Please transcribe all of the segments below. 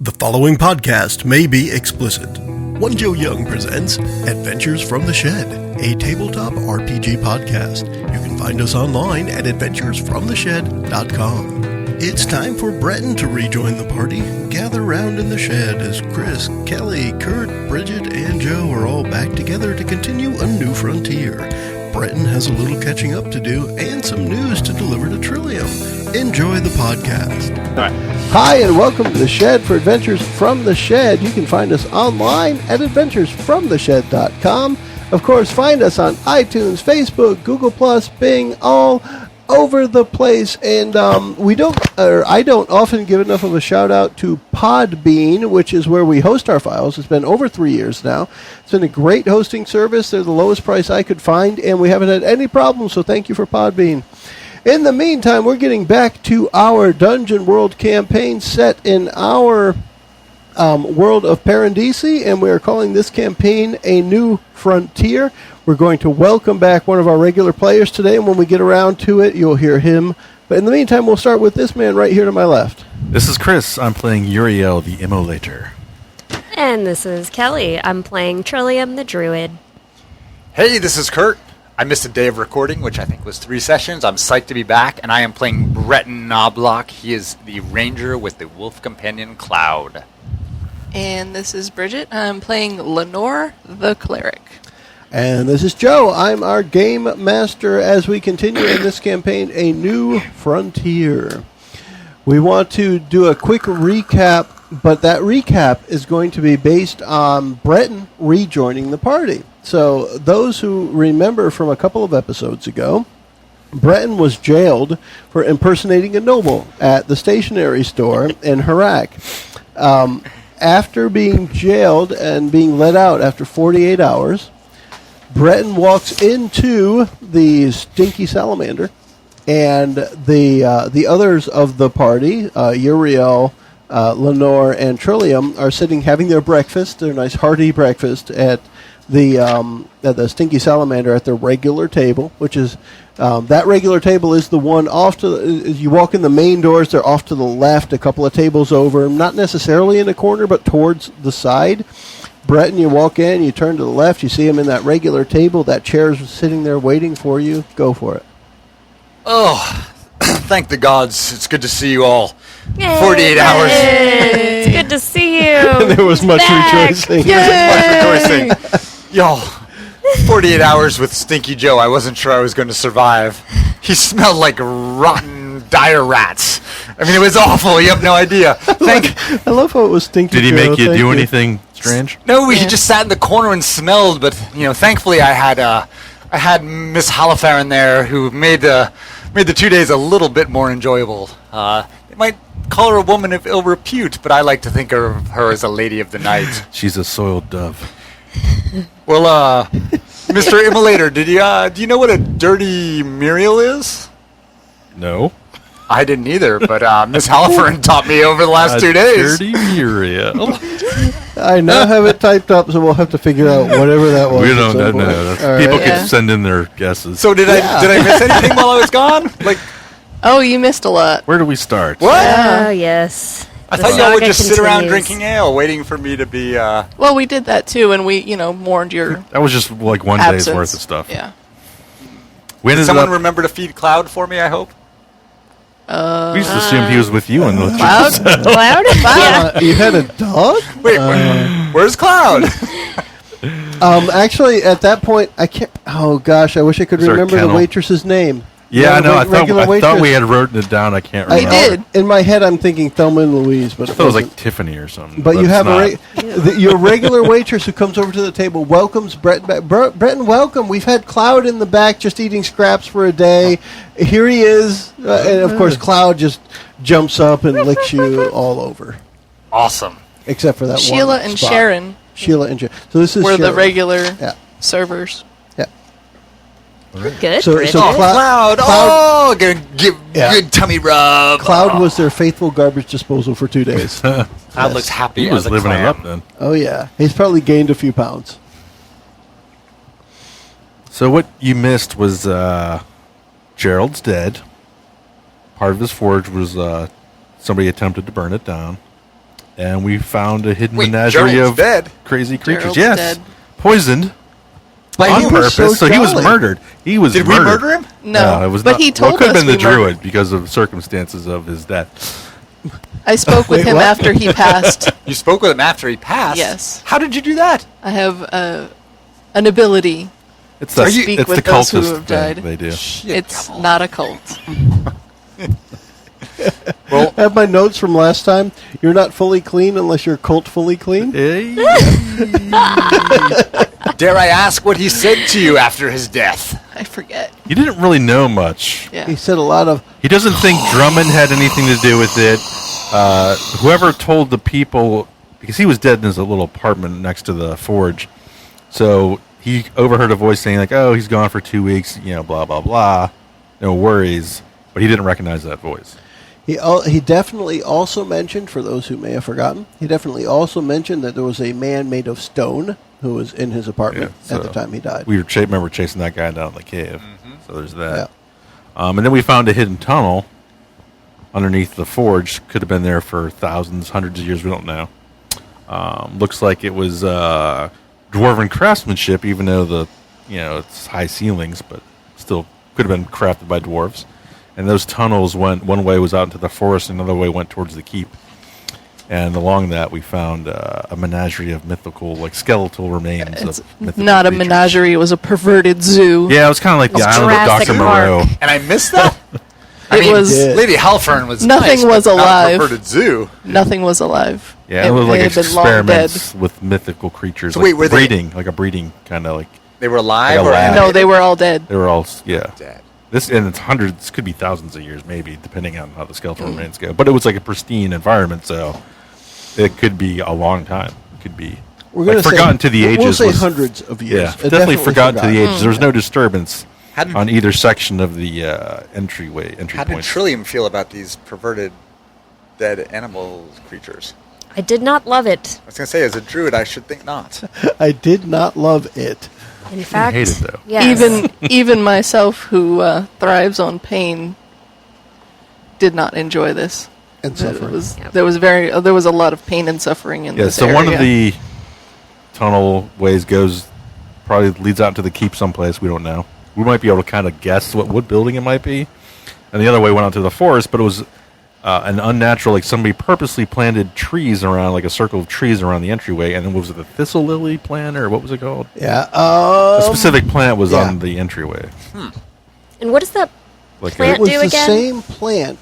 The following podcast may be explicit. One Joe Young presents Adventures from the Shed, a tabletop RPG podcast. You can find us online at adventuresfromtheshed.com. It's time for Bretton to rejoin the party. Gather round in the shed as Chris, Kelly, Kurt, Bridget, and Joe are all back together to continue a new frontier. Bretton has a little catching up to do and some news to deliver to Trillium. Enjoy the podcast. Hi, and welcome to the Shed for Adventures from the Shed. You can find us online at adventuresfromtheshed.com. Of course, find us on iTunes, Facebook, Google+, Bing, all over the place. And I don't often give enough of a shout out to Podbean, which is where we host our files. It's been over 3 years now. It's been a great hosting service. They're the lowest price I could find, and we haven't had any problems, so thank you for Podbean. In the meantime, we're getting back to our Dungeon World campaign set in our world of Paradisi, and we are calling this campaign A New Frontier. We're going to welcome back one of our regular players today, and when we get around to it, you'll hear him. But in the meantime, we'll start with this man right here to my left. This is Chris. I'm playing Uriel, the Immolator. And this is Kelly. I'm playing Trillium, the Druid. Hey, this is Kurt. I missed a day of recording, which I think was 3 sessions. I'm psyched to be back, and I am playing Bretton Knobloch. He is the ranger with the wolf companion Cloud. And this is Bridget. I'm playing Lenore, the cleric. And this is Joe. I'm our game master as we continue in this campaign, A New Frontier. We want to do a quick recap, but that recap is going to be based on Bretton rejoining the party. So those who remember from a couple of episodes ago, Bretton was jailed for impersonating a noble at the stationery store in Harak. After being jailed and being let out after 48 hours, Bretton walks into the Stinky Salamander, and the others of the party, Uriel, Lenore, and Trillium, are sitting having their breakfast, their nice hearty breakfast at the Stinky Salamander at their regular table, which is that regular table is the one off to you walk in the main doors. They're off to the left, a couple of tables over, not necessarily in a corner, but towards the side. Bretton, you walk in, you turn to the left, you see him in that regular table. That chair's sitting there waiting for you. Go for it. Oh, thank the gods. It's good to see you all. Yay, 48 hours. It's good to see you. There was much Back. rejoicing. Much rejoicing. Y'all, 48 hours with Stinky Joe. I wasn't sure I was going to survive. He smelled like rotten dire rats. I mean, it was awful. You have no idea. I love how it was Stinky Did he Joe. make you Thank do anything strange? No, he just sat in the corner and smelled. But thankfully, I had Miss Halifarin there, who made the 2 days a little bit more enjoyable. They might call her a woman of ill repute, but I like to think of her as a lady of the night. She's a soiled dove. Well, Mr. Immolator, do you know what a dirty Muriel is? No. I didn't either, but Miss Halifarin taught me over the last 2 days. Dirty Uriel. I now have it typed up, so we'll have to figure out whatever that was. We don't know. People can send in their guesses. So did I miss anything while I was gone? Oh, you missed a lot. Where do we start? What? Oh, yes. I The thought y'all would saga just sit around continues. drinking ale, waiting for me to be. Well, we did that too, and we, mourned your That was just like one absence. day's worth of stuff. Yeah. We Did ended someone up, remember to feed Cloud for me? I hope. we just assumed he was with you. And Cloud? Cloud? Yeah. You had a dog? Wait, where's Cloud? Actually, at that point, I can't. Oh gosh, I wish I could Is there a remember the kennel? waitress's name. Yeah, I know. I regular thought we waitress. had written it down. I can't I remember. did. In my head, I'm thinking Thelma and Louise, but I it thought it was wasn't. like Tiffany or something. But you it's have not. your regular waitress who comes over to the table, welcomes Bretton back. Bretton, welcome. We've had Cloud in the back just eating scraps for a day. Here he is. And, of course, Cloud just jumps up and licks you all over. Awesome. Except for that Sheila one and spot. Sharon Sheila and Sharon. So this is were the Sharon. regular Yeah. servers. Good, So- Bridget. so Cloud. Cloud- Oh, gonna give Yeah. good tummy rub. Cloud was their faithful garbage disposal for 2 days. Cloud looks happy. He was as a living it clam. up then. Oh, yeah. He's probably gained a few pounds. So what you missed was Gerald's dead. Part of his forge was somebody attempted to burn it down. and we found a hidden Wait, menagerie Gerald's of dead? crazy creatures. Gerald's Yes, dead. poisoned By on who? purpose. so So he was jolly. murdered. He was Did murdered. we murder him? No, it was but not. he told well, it could us have been the we murdered- druid because of circumstances of his death. I spoke with Wait, him what? after he passed. You spoke with him after he passed? Yes. How did you do that? I have an ability. It's To the, speak it's with the those who cultist have thing died. they do. It's not a cult. I have my notes from last time. You're not fully clean unless you're cult fully clean. Hey. Dare I ask what he said to you after his death? I forget. He didn't really know much. Yeah. He said a lot of, He doesn't think Drummond had anything to do with it. Whoever told the people, because he was dead in his little apartment next to the forge, so he overheard a voice saying like, "Oh, he's gone for 2 weeks," blah blah blah. No worries, but he didn't recognize that voice. he definitely also mentioned, for those who may have forgotten, he definitely also mentioned that there was a man made of stone who was in his apartment at the time he died. We remember chasing that guy down in the cave. So there's that. Yeah. And then we found a hidden tunnel underneath the forge. Could have been there for thousands, hundreds of years. We don't know. Looks like it was dwarven craftsmanship, even though it's high ceilings, but still could have been crafted by dwarves. And those tunnels went, one way was out into the forest, another way went towards the keep. And along that, we found a menagerie of mythical, like skeletal remains. It's of mythical not a creatures. menagerie. It was a perverted zoo. Yeah, it was kind of like the It's island of Jurassic Dr. Park. Moreau. And I missed that? It was did. Lady Halfern was Nothing nice, was but not a alive. perverted zoo. nothing was alive. Yeah, it was like they had been long experiments with mythical creatures. So like wait, were they- breeding, like a breeding kind of like They were alive Like a or lab. dead. No, they were all dead. they were all dead. dead. This and it's hundreds, could be thousands of years, maybe depending on how the skeletal remains go. But it was like a pristine environment, so it could be a long time. It could be We're like gonna say- forgotten to the ages. We'll say was- hundreds of years. Yeah, definitely forgotten to the ages. There was no Yeah. disturbance How did- on either section of the entry How did points. Trillium feel about these perverted dead animal creatures? I did not love it. I was going to say, as a druid, I should think not. I did not love it. In fact, hate it, though. yes. Even myself, who thrives on pain, did not enjoy this. And It suffering. was, Yep. there was a lot of pain and suffering in Yeah, this so area. one of the tunnel ways probably leads out to the keep someplace. We don't know. We might be able to kind of guess what building it might be. And the other way went out to the forest, but it was an unnatural, like somebody purposely planted trees around, like a circle of trees around the entryway. And then what was it, the thistle lily plant, or what was it called? Yeah. A specific plant was yeah. on the entryway. And what does that Like Plant It was do the again? same plant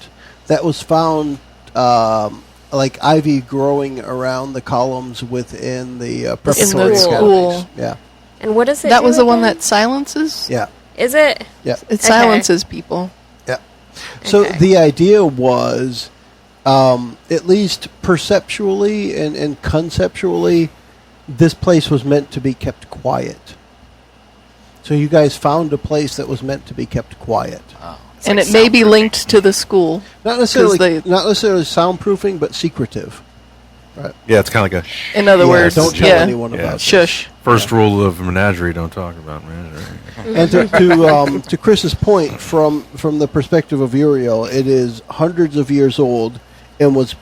that was found, like ivy growing around the columns within the preparatory school. academies. Yeah. and what does it That do was the one again? that silences? Yeah. Is it? Yeah. It silences people. Yeah. So Okay. the idea was, at least perceptually and conceptually, this place was meant to be kept quiet. So you guys found a place that was meant to be kept quiet. And it may be linked to the school. Not necessarily, they- not necessarily soundproofing, but secretive. Right. Yeah, it's kind of like a In other Yeah, words, don't tell anyone Yeah. about this. Shush. first rule of menagerie: don't talk about menagerie. And to Chris's point, from the perspective of Uriel, it is hundreds of years old, and was,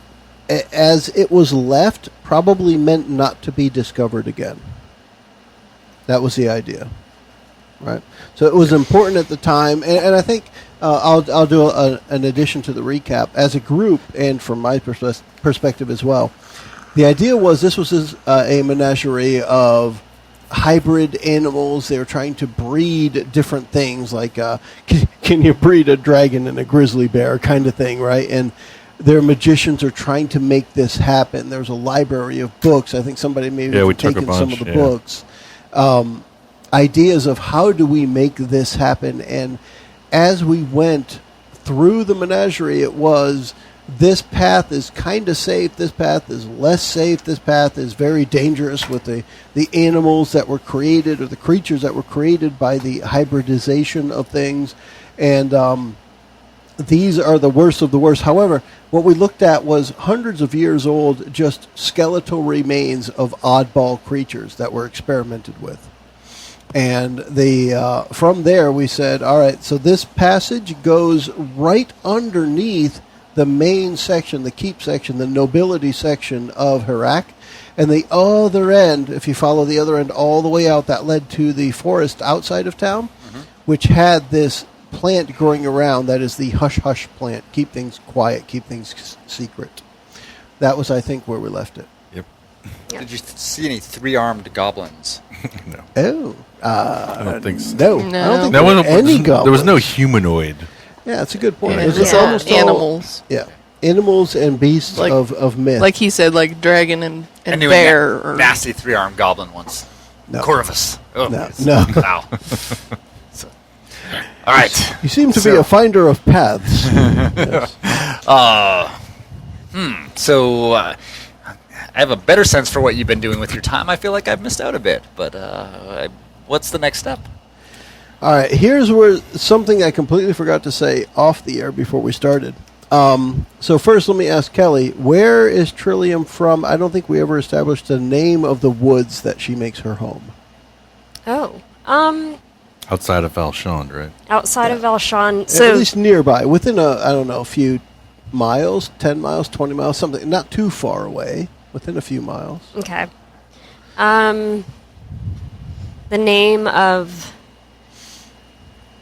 as it was left, probably meant not to be discovered again. That was the idea, right? So it was important at the time, and I think I'll do an addition to the recap as a group, and from my perspective as well. The idea was this was a menagerie of hybrid animals. They were trying to breed different things, like can you breed a dragon and a grizzly bear kind of thing, right? And their magicians are trying to make this happen. There's a library of books. I think somebody maybe Yeah, we took a taken some bunch, of the yeah. books. Ideas of how do we make this happen. And as we went through the menagerie, it was, this path is kind of safe, this path is less safe, this path is very dangerous with the animals that were created, or the creatures that were created by the hybridization of things. And these are the worst of the worst. However, what we looked at was hundreds of years old, just skeletal remains of oddball creatures that were experimented with. And from there we said, all right, so this passage goes right underneath the main section, the keep section, the nobility section of Iraq. And the other end, if you follow the other end all the way out, that led to the forest outside of town, which had this plant growing around that is the hush-hush plant. Keep things quiet, keep things secret. That was, I think, where we left it. Yep. Did you see any 3-armed goblins? No. Oh. I don't think so. No. No. I don't think There there were wasn't- any There was no goblins. humanoid. Yeah, that's a good point. Yeah, It was it's Yeah. almost all- animals. Yeah. Animals and beasts Like- of myth. Like he said, like dragon and I knew bear. a Or nasty 3-armed goblin once. No. Corvus. Oh, No. yes. No. Wow. So, all right. You seem to be So- a finder of paths. Yes. So I have a better sense for what you've been doing with your time. I feel like I've missed out a bit, but what's the next step? All right, here's where something I completely forgot to say off the air before we started. So first, let me ask Kelly, where is Trillium from? I don't think we ever established the name of the woods that she makes her home. Oh. Outside of Valshand, right? Outside of Valshand. At So least nearby, within a few miles, 10 miles, 20 miles, something, not too far away, within a few miles. okay. The name of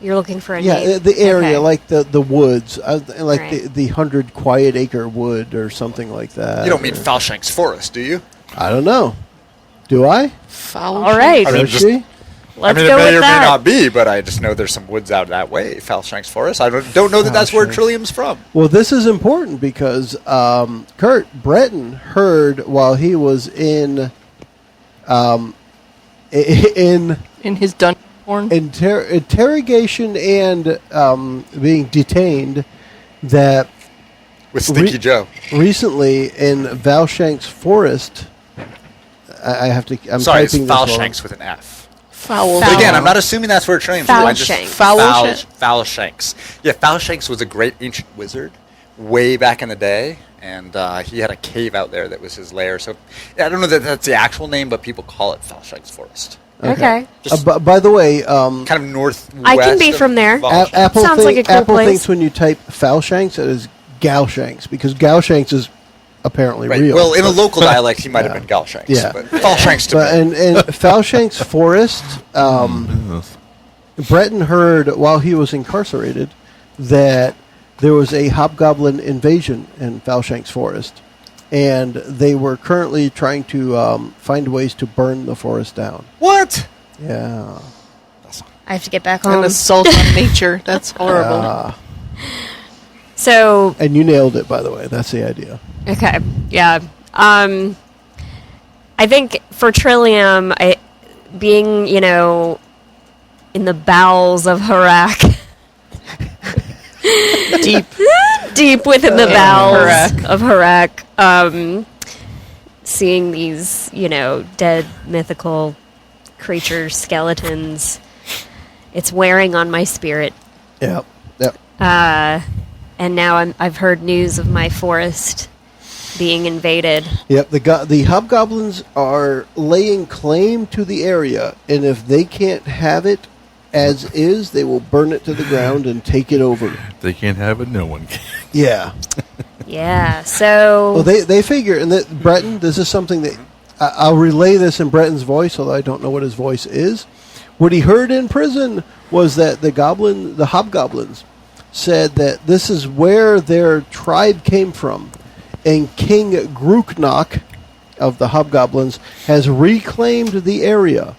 you're looking for a Yeah, name. the area, Okay. like the woods, like Right. the 100 quiet acre wood or something like that. You don't mean or- Falshank's Forest, do you? I don't know. Do I? foul. All right. I mean, Does just- she? Let's I mean, go it may with or that. may not be, but I just know there's some woods out that way, Falshank's Forest. I don't know that that's where Falshank. Trillium's from. Well, this is important because Bretton heard while he was in In his dungeon horn. interrogation and being detained that With Stinky Joe. recently in Valshank's forest. I have to. I'm Sorry, it's typing this while- Falshanks with an F. Foul. But again, I'm not assuming that's where Trillium's from. I just- Falshanks. Falshanks. Yeah, Falshanks was a great ancient wizard way back in the day, and he had a cave out there that was his lair. So yeah, I don't know that that's the actual name, but people call it Falshank's Forest. Okay. Just by the way, kind of northwest. I can be of from there. Falshanks. Apple, Sounds like a cool Apple place. thinks when you type Falshanks, it is Galshanks because Galshanks is apparently Right. real. Well, in a local dialect, he might have Yeah. been Galshanks. Yeah. But Falshanks to But me. and Falshank's forest, Bretton heard while he was incarcerated that there was a hobgoblin invasion in Falshank's forest, and they were currently trying to find ways to burn the forest down. What? Yeah. I have to get back An home. assault on nature. That's horrible. So And you nailed it, by the way. That's the idea. okay, yeah. I think for Trillium, being in the bowels of Iraq, deep within the bowels of Iraq, seeing these dead mythical creatures, skeletons, it's wearing on my spirit. Yep. Yep. And now I've heard news of my forest being invaded. Yep, the hobgoblins are laying claim to the area, and if they can't have it as is, they will burn it to the ground and take it over. They can't have it. No one can. Yeah. Yeah, so Well, they figure, and that Bretton, this is something that I'll relay this in Bretton's voice, although I don't know what his voice is. What he heard in prison was that the hobgoblins, said that this is where their tribe came from. And King Grooknock of the Hobgoblins has reclaimed the area.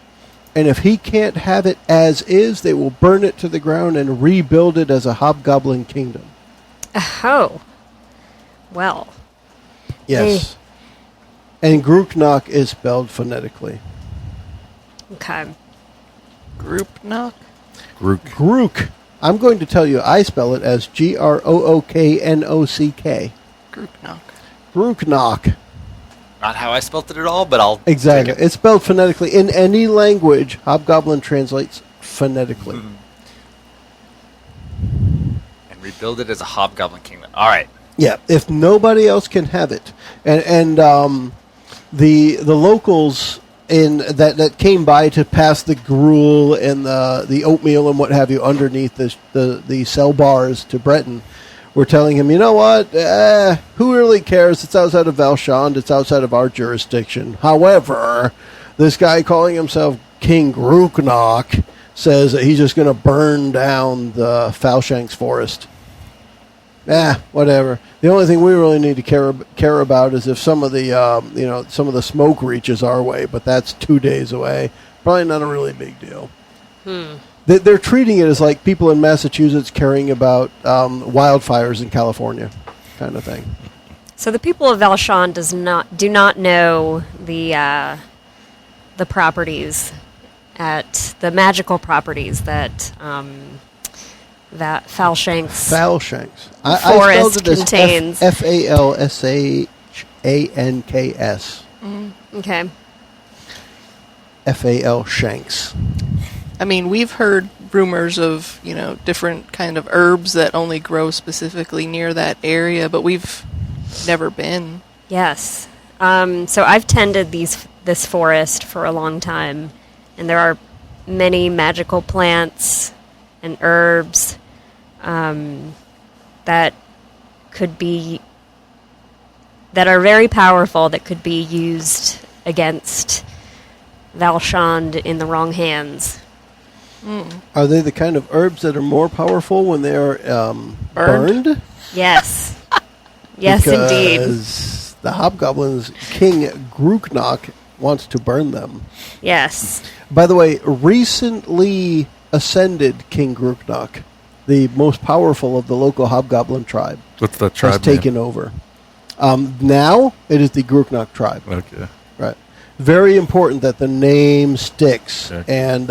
And if he can't have it as is, they will burn it to the ground and rebuild it as a Hobgoblin kingdom. oh, well, Yes. And Grooknock is spelled phonetically. okay. Group knock. Grook. I'm going to tell you, I spell it as Grooknock. Group knock. Grooknock. Not how I spelt it at all, but I'll Exactly. take it. It's spelled phonetically. In any language, Hobgoblin translates phonetically. And rebuild it as a Hobgoblin Kingdom. All right. Yeah, if nobody else can have it, and the locals that came by to pass the gruel and the oatmeal and what have you underneath the cell bars to Bretton we're telling him, you know what, who really cares? It's outside of Valshand. It's outside of our jurisdiction. However, this guy calling himself King Gruknok says that he's just going to burn down the Falshanks forest. Whatever. The only thing we really need to care about is if some of the some of the smoke reaches our way, but that's 2 days away. Probably not a really big deal. They're treating it as like people in Massachusetts caring about wildfires in California, kind of thing. So the people of Valshand do not know the properties the magical properties that that Falshanks forest contains. Falshanks. Okay. F-A-L Shanks. I mean, we've heard rumors of, different kind of herbs that only grow specifically near that area, but we've never been. Yes. So I've tended this forest for a long time, and there are many magical plants and herbs that are very powerful, that could be used against Valshand in the wrong hands. Are they the kind of herbs that are more powerful when they are burned? Yes. Yes, indeed. Because the hobgoblins, King Gruknok, wants to burn them. Yes. By the way, recently ascended King Gruknok, the most powerful of the local hobgoblin tribe, What's that tribe has taken over. Now it is the Gruknok tribe. Okay. Right. Very important that the name sticks, and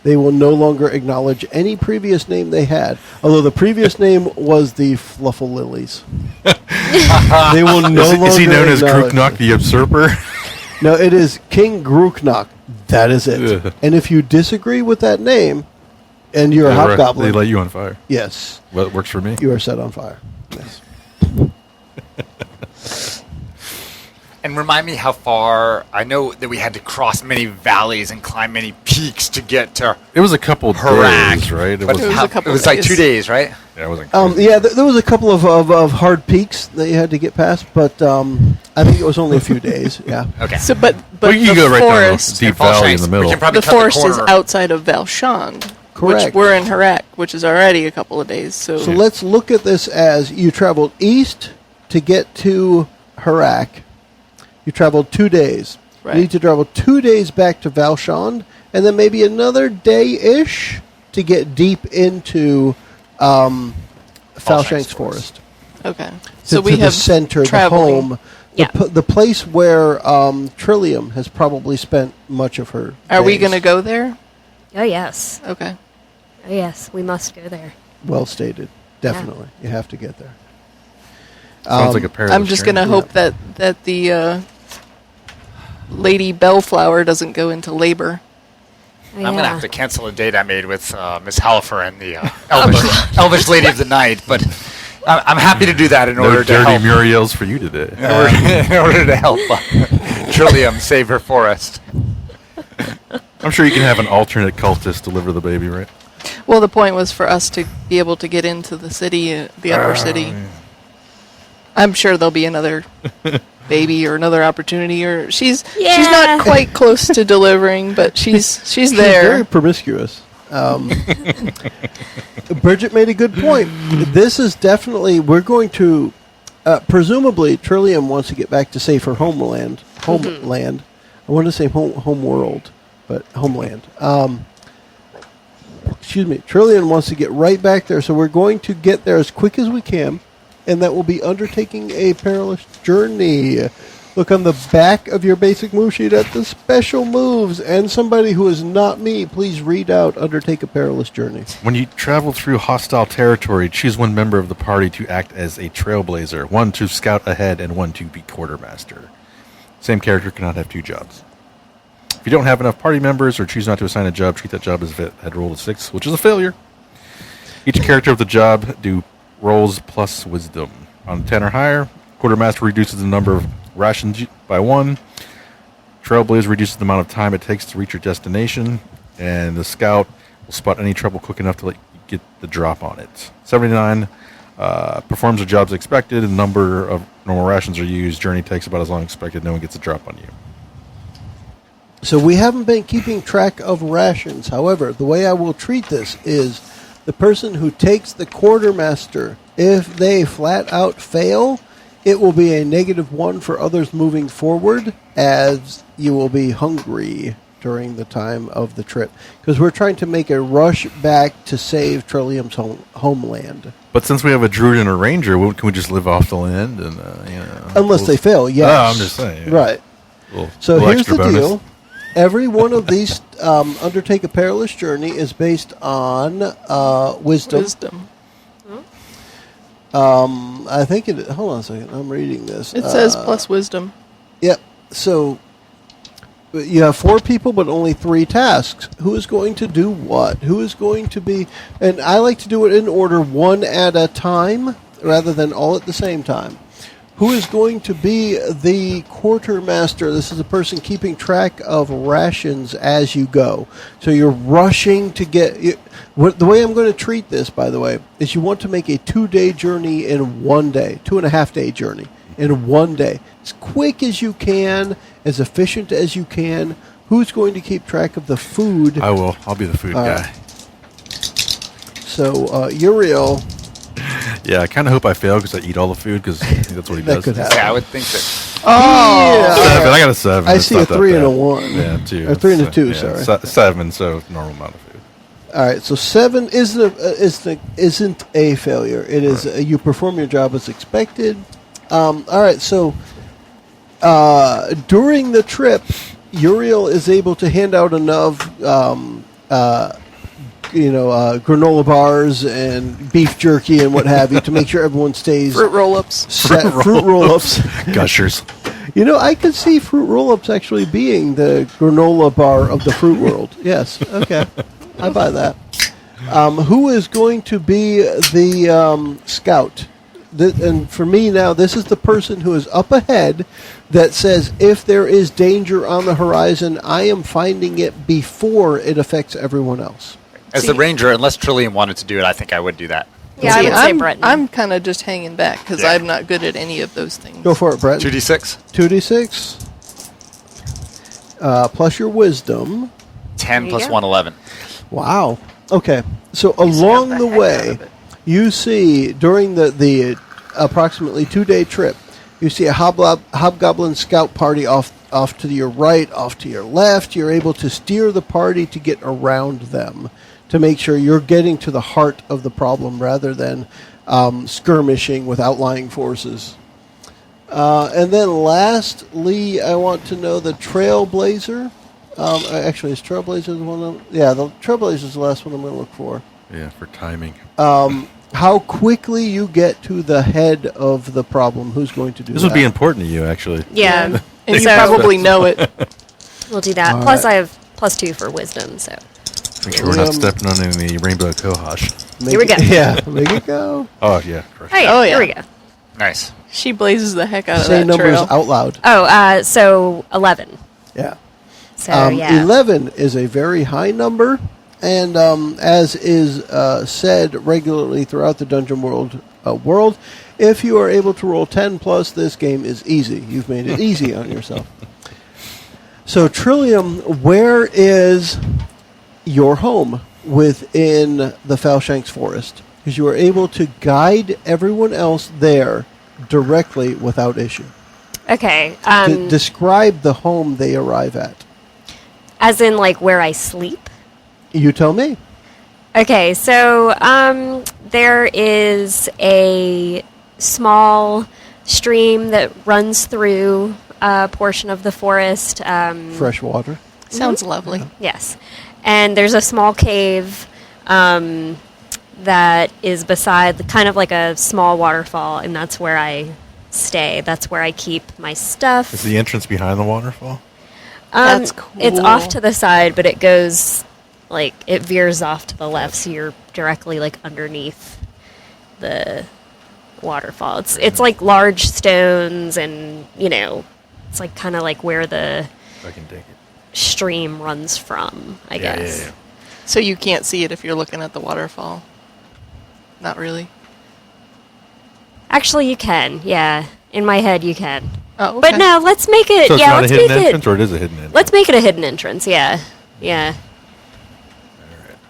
they will no longer acknowledge any previous name they had. Although the previous name was the Fluffalilies. They will no longer. Is he known as acknowledge Gruknok the Usurper? No, it is King Gruknok. That is it. Yeah. And if you disagree with that name, and you're a hobgoblin, They light you on fire. yes, Well, it works for me. you are set on fire. Yes. And remind me how far. I know that we had to cross many valleys and climb many peaks to get to It was a couple of Harak. days, right? But was a couple it was like days. 2 days, right? Yeah, it wasn't crazy. Yeah, there was a couple of hard peaks that you had to get past, but I think it was only a few days. Yeah. Okay. So, but Well, you the can go right down forest, the deep valley in the We middle. can probably the cut forest is corner. outside of Valshand, Correct. which we're in Harak, which is already a couple of days. So, So let's look at this as you traveled east to get to Harak. You traveled 2 days. Right. You need to travel 2 days back to Valshand, and then maybe another day-ish to get deep into Falshanks Forest. okay. To, So we to have the center, traveling. the home, Yeah. the place where Trillium has probably spent much of her Are we days. going to go there? Oh, yes. Okay. Oh, yes. We must go there. Well stated. Definitely. You have to get there. Sounds like a perilous I'm just going to journey. hope that the Lady Bellflower doesn't go into labor. Oh, I'm going to yeah. have to cancel a date I made with Miss Halifaran, the Elvish Lady of the Night, but I'm happy to do that in No order to dirty help. Muriels for you today. In order to help Trillium save her forest. I'm sure you can have an alternate cultist deliver the baby, right? Well, the point was for us to be able to get into the city, the upper city. Yeah. I'm sure there'll be another baby or another opportunity, or she's Yeah. not quite close to delivering, but she's She's there. very promiscuous. Bridget made a good point. This is definitely, we're going to, presumably, Trillium wants to get back to safer homeland. I want to say home world, but homeland. Excuse me. Trillium wants to get right back there, so we're going to get there as quick as we can, and that will be undertaking a perilous journey. Look on the back of your basic move sheet at the special moves, and somebody who is not me, please read out undertake a perilous journey. When you travel through hostile territory, choose one member of the party to act as a trailblazer, one to scout ahead, and one to be quartermaster. Same character cannot have two jobs. If you don't have enough party members or choose not to assign a job, treat that job as if it had rolled a 6, which is a failure. Each character of the job do rolls plus wisdom. On 10 or higher, quartermaster reduces the number of rations by 1. Trailblazer reduces the amount of time it takes to reach your destination. And the scout will spot any trouble quick enough to let you get the drop on it. 79, Performs the jobs expected. A number of normal rations are used. Journey takes about as long as expected. No one gets a drop on you. So we haven't been keeping track of rations. However, the way I will treat this is the person who takes the quartermaster, if they flat out fail, it will be a -1 for others moving forward, as you will be hungry during the time of the trip. Because we're trying to make a rush back to save Trillium's homeland. But since we have a druid and a ranger, can we just live off the land? And Unless they fail, yes. Oh, I'm just saying. Yeah. Right. So little here's extra the bonus. deal. Every one of these undertake a perilous journey is based on wisdom. Wisdom. I think it. Hold on a second. I'm reading this. It says plus wisdom. Yep. So you have 4 people, but only 3 tasks. Who is going to do what? Who is going to be? And I like to do it in order, one at a time, rather than all at the same time. Who is going to be the quartermaster? This is the person keeping track of rations as you go. So you're rushing to get... the way I'm going to treat this, by the way, is you want to make a 2-day journey in 1 day. 2.5-day journey in 1 day. As quick as you can, as efficient as you can. Who's going to keep track of the food? I will. I'll be the food guy. So Uriel... Yeah, I kind of hope I fail because I eat all the food because that's what he That does. could happen. Yeah, I would think that. Oh! 7. I got a 7. I It's see not a that 3 and a bad. 1. Yeah, 2. Or 3 and a 2, Yeah, sorry. 7, so normal amount of food. All right, so 7 isn't a failure. It is you perform your job as expected. All right, so during the trip, Uriel is able to hand out enough, granola bars and beef jerky and what have you to make sure everyone stays Fruit roll-ups. set. Fruit roll-ups. Gushers. I could see fruit roll-ups actually being the granola bar of the fruit world. Yes, okay. I buy that. Who is going to be the scout? And for me now, this is the person who is up ahead that says, if there is danger on the horizon, I am finding it before it affects everyone else. As the ranger, unless Trillium wanted to do it, I think I would do that. Yeah, I would say Bretton. I'm kind of just hanging back because Yeah. I'm not good at any of those things. Go for it, Brett. 2d6. 2d6. Plus your wisdom. 10 There you plus go. 1, 11. Wow. Okay. So Scared along the heck out way, of it. you see during the approximately 2-day trip, you see a hobgoblin scout party off to your right, off to your left. You're able to steer the party to get around them to make sure you're getting to the heart of the problem rather than skirmishing with outlying forces. And then lastly, I want to know the Trailblazer. Actually, is Trailblazer the one? The Trailblazer is the last one I'm going to look for. Yeah, for timing. How quickly you get to the head of the problem? Who's going to do This that? would be important to you, actually. Yeah. And you So- probably know it. We'll do that. All Plus, right. I have +2 for wisdom, so. Make sure we're not stepping on any rainbow cohosh. Here we go. Yeah, make it go. Oh, yeah. Crush. Oh, yeah. Oh, Here yeah. we go. Nice. She blazes the heck out of Say that numbers trail. out loud. Oh, so 11. Yeah. So, yeah. 11 is a very high number, and as is said regularly throughout the Dungeon world, if you are able to roll 10 plus, this game is easy. You've made it easy on yourself. So, Trillium, where is your home within the Falshanks Forest? Because you are able to guide everyone else there directly without issue. Okay. Describe the home they arrive at. As in, like, where I sleep? You tell me. Okay, so there is a small stream that runs through a portion of the forest. Fresh water. Sounds lovely. Yes. And there's a small cave that is beside kind of like a small waterfall, and that's where I stay. That's where I keep my stuff. Is the entrance behind the waterfall? That's It's cool. off to the side, but it goes, like, it veers off to the left, so you're directly, like, underneath the waterfall. It's like large stones and, it's like kind of like where the I can take it. stream runs from, I guess. So you can't see it if you're looking at the waterfall. Not really. Actually, you can. Yeah, in my head, you can. Oh, okay. But no, let's make it. So it's yeah, not a let's hidden make entrance, it. or it is a hidden entrance? Let's make it a hidden entrance. Yeah, yeah.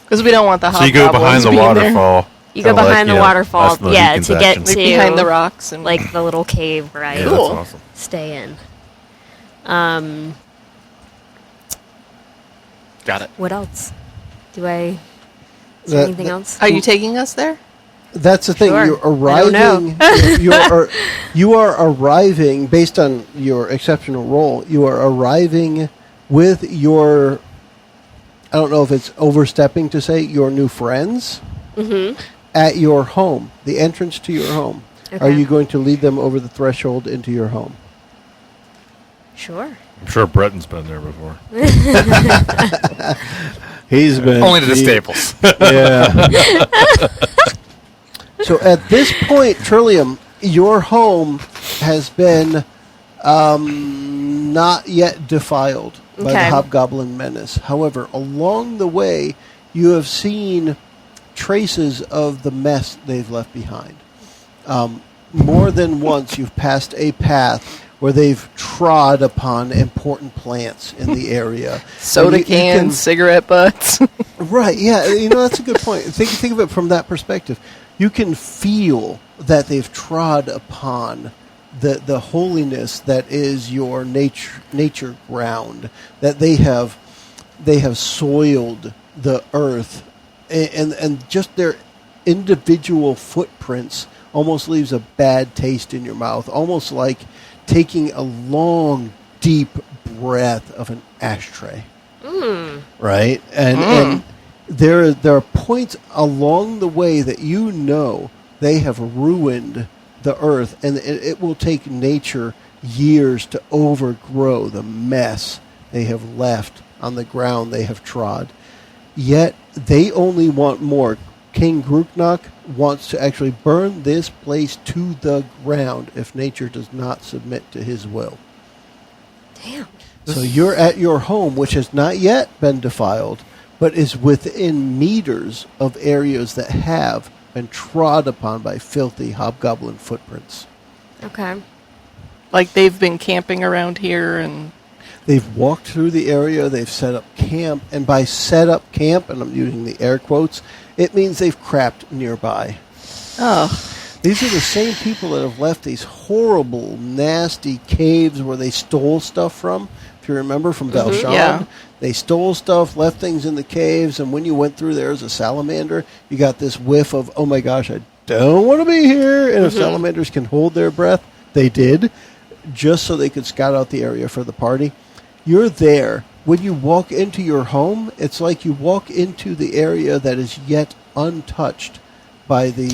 Because we don't want the So you go behind hobgoblins the being waterfall. You go kinda like, behind the you know, waterfall. us in the Yeah, Beacons to get action. there. to Like behind the rocks and like the little cave where I Yeah, Cool. that's awesome. stay in. Got it. What else? Do I? Is there That- anything that- else? Are you taking us there? That's the thing. Sure. You're I don't know. arriving. You are arriving based on your exceptional role. You are arriving with your. I don't know if it's overstepping to say your new friends at your home, the entrance to your home. Are Okay. you going to lead them over the threshold into your home? Sure. I'm sure Bretton's been there before. He's been Only to the staples. Yeah. So at this point, Trillium, your home has been not yet defiled by the Okay. Hobgoblin menace. However, along the way, you have seen traces of the mess they've left behind. More than once, you've passed a path where they've trod upon important plants in the area. Soda And you cans, can- cigarette butts. Right, yeah, that's a good point. Think of it from that perspective. You can feel that they've trod upon the holiness that is your nature ground, that they have soiled the earth, and just their individual footprints almost leaves a bad taste in your mouth, almost like taking a long, deep breath of an ashtray. Right? And there are points along the way that you know they have ruined the earth, and it will take nature years to overgrow the mess they have left on the ground they have trod. Yet they only want more. King Gruknok wants to actually burn this place to the ground if nature does not submit to his will. Damn. So you're at your home, which has not yet been defiled, but is within meters of areas that have been trod upon by filthy hobgoblin footprints. Okay. Like they've been camping around here and They've walked through the area, they've set up camp, and by set up camp, and I'm using the air quotes, it means they've crapped nearby. oh, These are the same people that have left these horrible, nasty caves where they stole stuff from. If you remember from Valshan, yeah. they stole stuff, left things in the caves, and when you went through there as a salamander, you got this whiff of, oh my gosh, I don't want to be here. And if salamanders can hold their breath, they did, just so they could scout out the area for the party. You're there. When you walk into your home, it's like you walk into the area that is yet untouched by the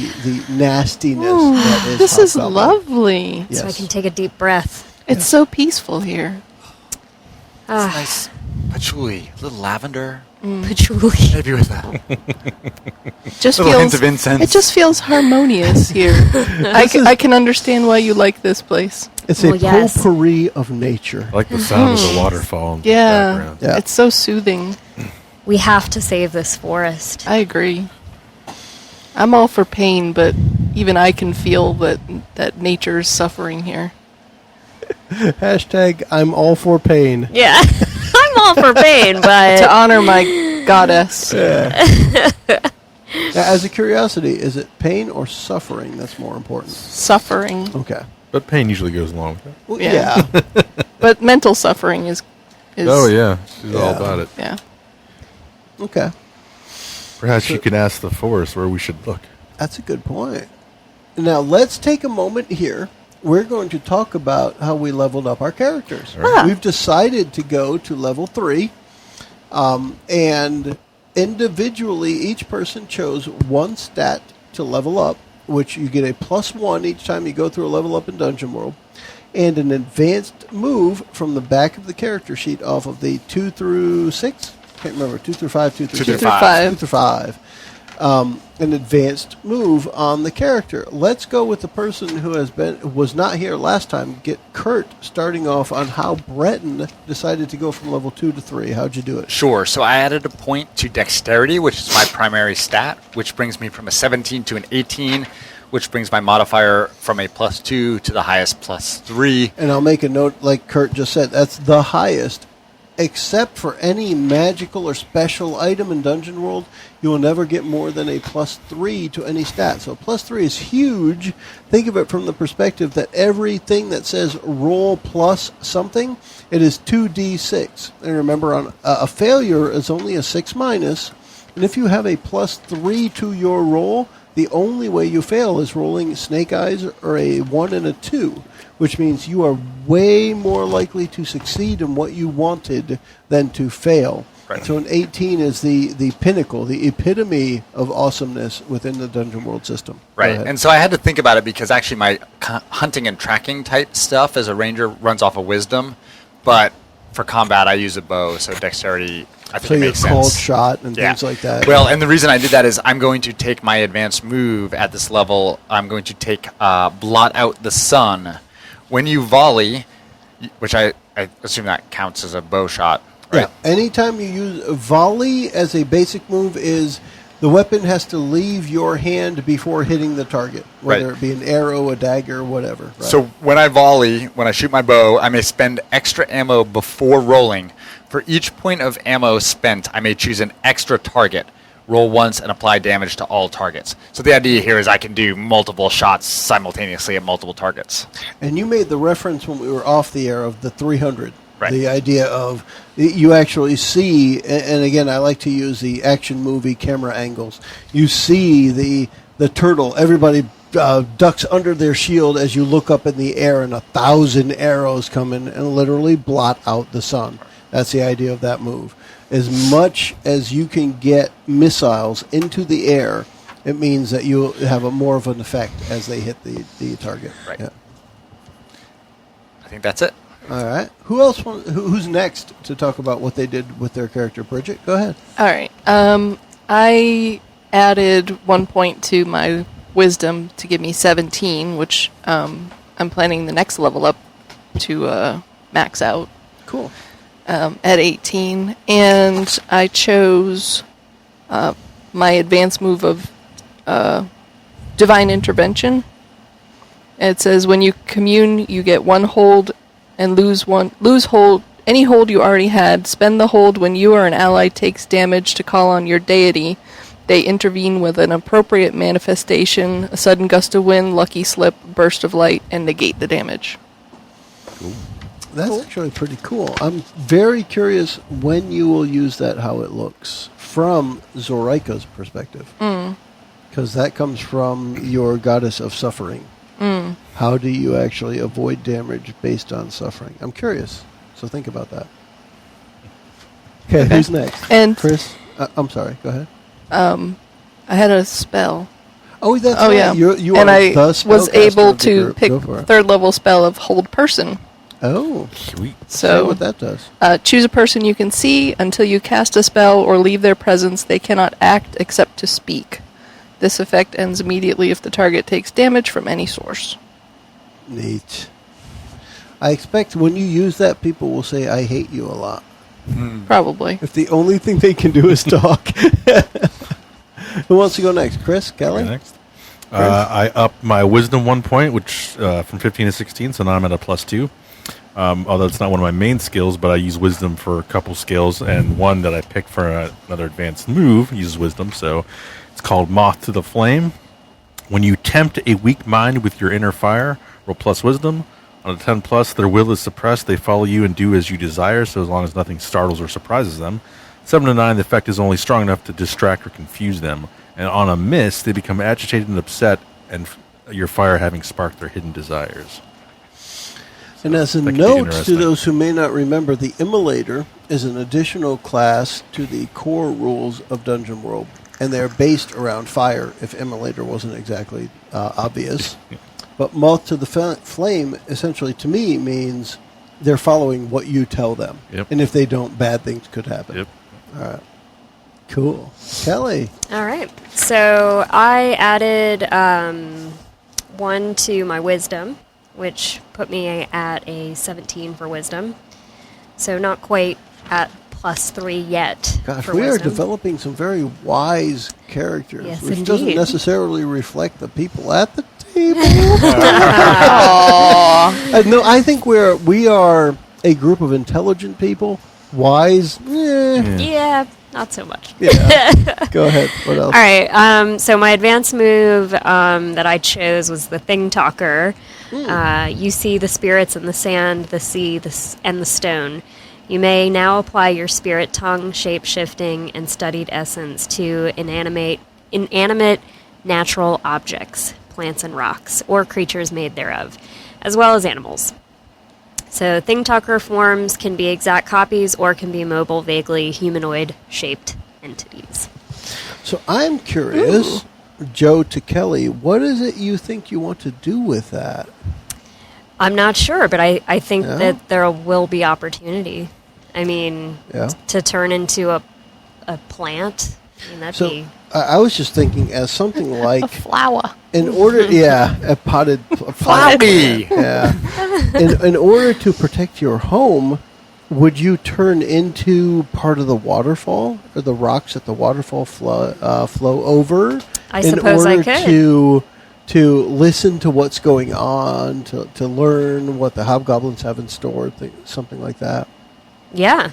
nastiness that is this is hobgoblin. lovely. Yes. So I can take a deep breath. It's so peaceful here. Ah, Nice patchouli, a little lavender, patchouli. maybe with a Just little feels hint of incense. it just feels harmonious here. I can understand why you like this place. It's Well, a yes. potpourri of nature. I like the sound of the waterfall in the Yeah, background. Yeah. it's so soothing. We have to save this forest. I agree. I'm all for pain, but even I can feel that nature's suffering here. Hashtag I'm all for pain. Yeah. I'm all for pain, To but honor my goddess. Now, as a curiosity, is it pain or suffering that's more important? Suffering. Okay. But pain usually goes along with it. Well, Yeah. But mental suffering is Oh, yeah. She's all Yeah. about it. yeah. Okay. Perhaps you can ask the forest where we should look. That's a good point. Now, let's take a moment here. We're going to talk about how we leveled up our characters. Ah. We've decided to go to level 3. And individually, each person chose one stat to level up, which you get a +1 each time you go through a level up in Dungeon World, and an advanced move from the back of the character sheet off of the 2 through 6. Can't remember, 2 through 5, 2 through 2 6. through 5. 2 through 5. An advanced move on the character. Let's go with the person who was not here last time. Get Kurt starting off on how Bretton decided to go from level 2 to 3. How'd you do it? Sure. So I added a point to dexterity, which is my primary stat, which brings me from a 17 to an 18, which brings my modifier from a +2 to the highest +3. And I'll make a note, like Kurt just said, that's the highest. Except for any magical or special item in Dungeon World, you will never get more than a +3 to any stat. So +3 is huge. Think of it from the perspective that everything that says roll plus something, it is 2d6. And remember, on a failure is only a 6-. And if you have a +3 to your roll, the only way you fail is rolling snake eyes or a 1 and a 2, which means you are way more likely to succeed in what you wanted than to fail. Right. So an 18 is the pinnacle, the epitome of awesomeness within the Dungeon World system. Go Right, ahead. and so I had to think about it because actually my hunting and tracking type stuff as a ranger runs off of wisdom, but for combat I use a bow, so dexterity, I think So it your makes cold sense. shot and things like that. Well, and the reason I did that is I'm going to take my advanced move at this level. I'm going to take blot out the sun. When you volley, which I assume that counts as a bow shot, right? Yeah. Anytime you use volley as a basic move, is the weapon has to leave your hand before hitting the target, whether Right. it be an arrow, a dagger, whatever. Right? So when I volley, when I shoot my bow, I may spend extra ammo before rolling. For each point of ammo spent, I may choose an extra target. Roll once and apply damage to all targets. So the idea here is I can do multiple shots simultaneously at multiple targets. And you made the reference when we were off the air of the 300. Right. The idea of you actually see, and again, I like to use the action movie camera angles. You see the turtle. Everybody ducks under their shield as you look up in the air, and 1,000 arrows come in and literally blot out the sun. That's the idea of that move. As much as you can get missiles into the air, it means that you have a more of an effect as they hit the target. Right. Yeah. I think that's it. All right. Who else? Who's next to talk about what they did with their character? Bridget, go ahead. All right. I added 1 point to my wisdom to give me 17, which I'm planning the next level up to max out. Cool. At 18, and I chose my advanced move of divine intervention. It says when you commune, you get 1 hold and lose hold. Any hold you already had. Spend the hold when you or an ally takes damage to call on your deity. They intervene with an appropriate manifestation, a sudden gust of wind, lucky slip, burst of light, and negate the damage. Cool. That's actually pretty cool. I'm very curious when you will use that, how it looks from Zoraika's perspective. Because that comes from your goddess of suffering. How do you actually avoid damage based on suffering? I'm curious. So think about that. Okay, who's next? And Chris? I'm sorry, go ahead. I had a spell. Oh, that's right. Yeah. You and are I the was spellcaster able of the to group. pick Go for it. 3rd level spell of Hold Person. Oh, Sweet. say So what that does. choose a person you can see. Until you cast a spell or leave their presence, they cannot act except to speak. This effect ends immediately if the target takes damage from any source. Neat. I expect when you use that, people will say, I hate you a lot. Probably. If the only thing they can do is talk. Who wants to go next? Chris? Kelly? Okay, next. I upped my wisdom 1 point, which from 15 to 16, so now I'm at a +2. Although it's not one of my main skills, but I use wisdom for a couple skills, and one that I picked for another advanced move uses wisdom, so it's called Moth to the Flame. When you tempt a weak mind with your inner fire, roll plus wisdom. On a 10 plus, their will is suppressed. They follow you and do as you desire, so as long as nothing startles or surprises them. 7 to 9, the effect is only strong enough to distract or confuse them. And on a miss, they become agitated and upset, and your fire having sparked their hidden desires. And as a that could be note to interesting. those who may not remember, the Immolator is an additional class to the core rules of Dungeon World. And they're based around fire, if Immolator wasn't exactly obvious. But Moth to the Flame, essentially, to me, means they're following what you tell them. Yep. And if they don't, bad things could happen. Yep. All right. Cool. Kelly. All right. So I added 1 to my wisdom, which put me at a 17 for wisdom. So not quite at +3 yet. Gosh, for we are wisdom. developing some very wise characters, Yes, which doesn't indeed. necessarily reflect the people at the table. Aw. No, I think we are a group of intelligent people. Wise, Yeah, not so much. yeah. Go ahead. What else? All right. So my advanced move that I chose was the Thing Talker. You see the spirits in the sand, the sea, and the stone. You may now apply your spirit tongue, shape-shifting, and studied essence to inanimate natural objects, plants and rocks, or creatures made thereof, as well as animals. So Thing Talker forms can be exact copies or can be mobile, vaguely humanoid-shaped entities. So I'm curious, Joe to Kelly, what is it you think you want to do with that? I'm not sure, but I think Yeah? that there will be opportunity. I mean, Yeah. to turn into a plant, I mean, that'd So be... I was just thinking as something A like, flower. in order, a potted flower. Cloudy. Yeah. In order to protect your home, would you turn into part of the waterfall or the rocks that the waterfall flow over? I suppose I could. To listen to what's going on, to learn what the hobgoblins have in store, something like that. Yeah.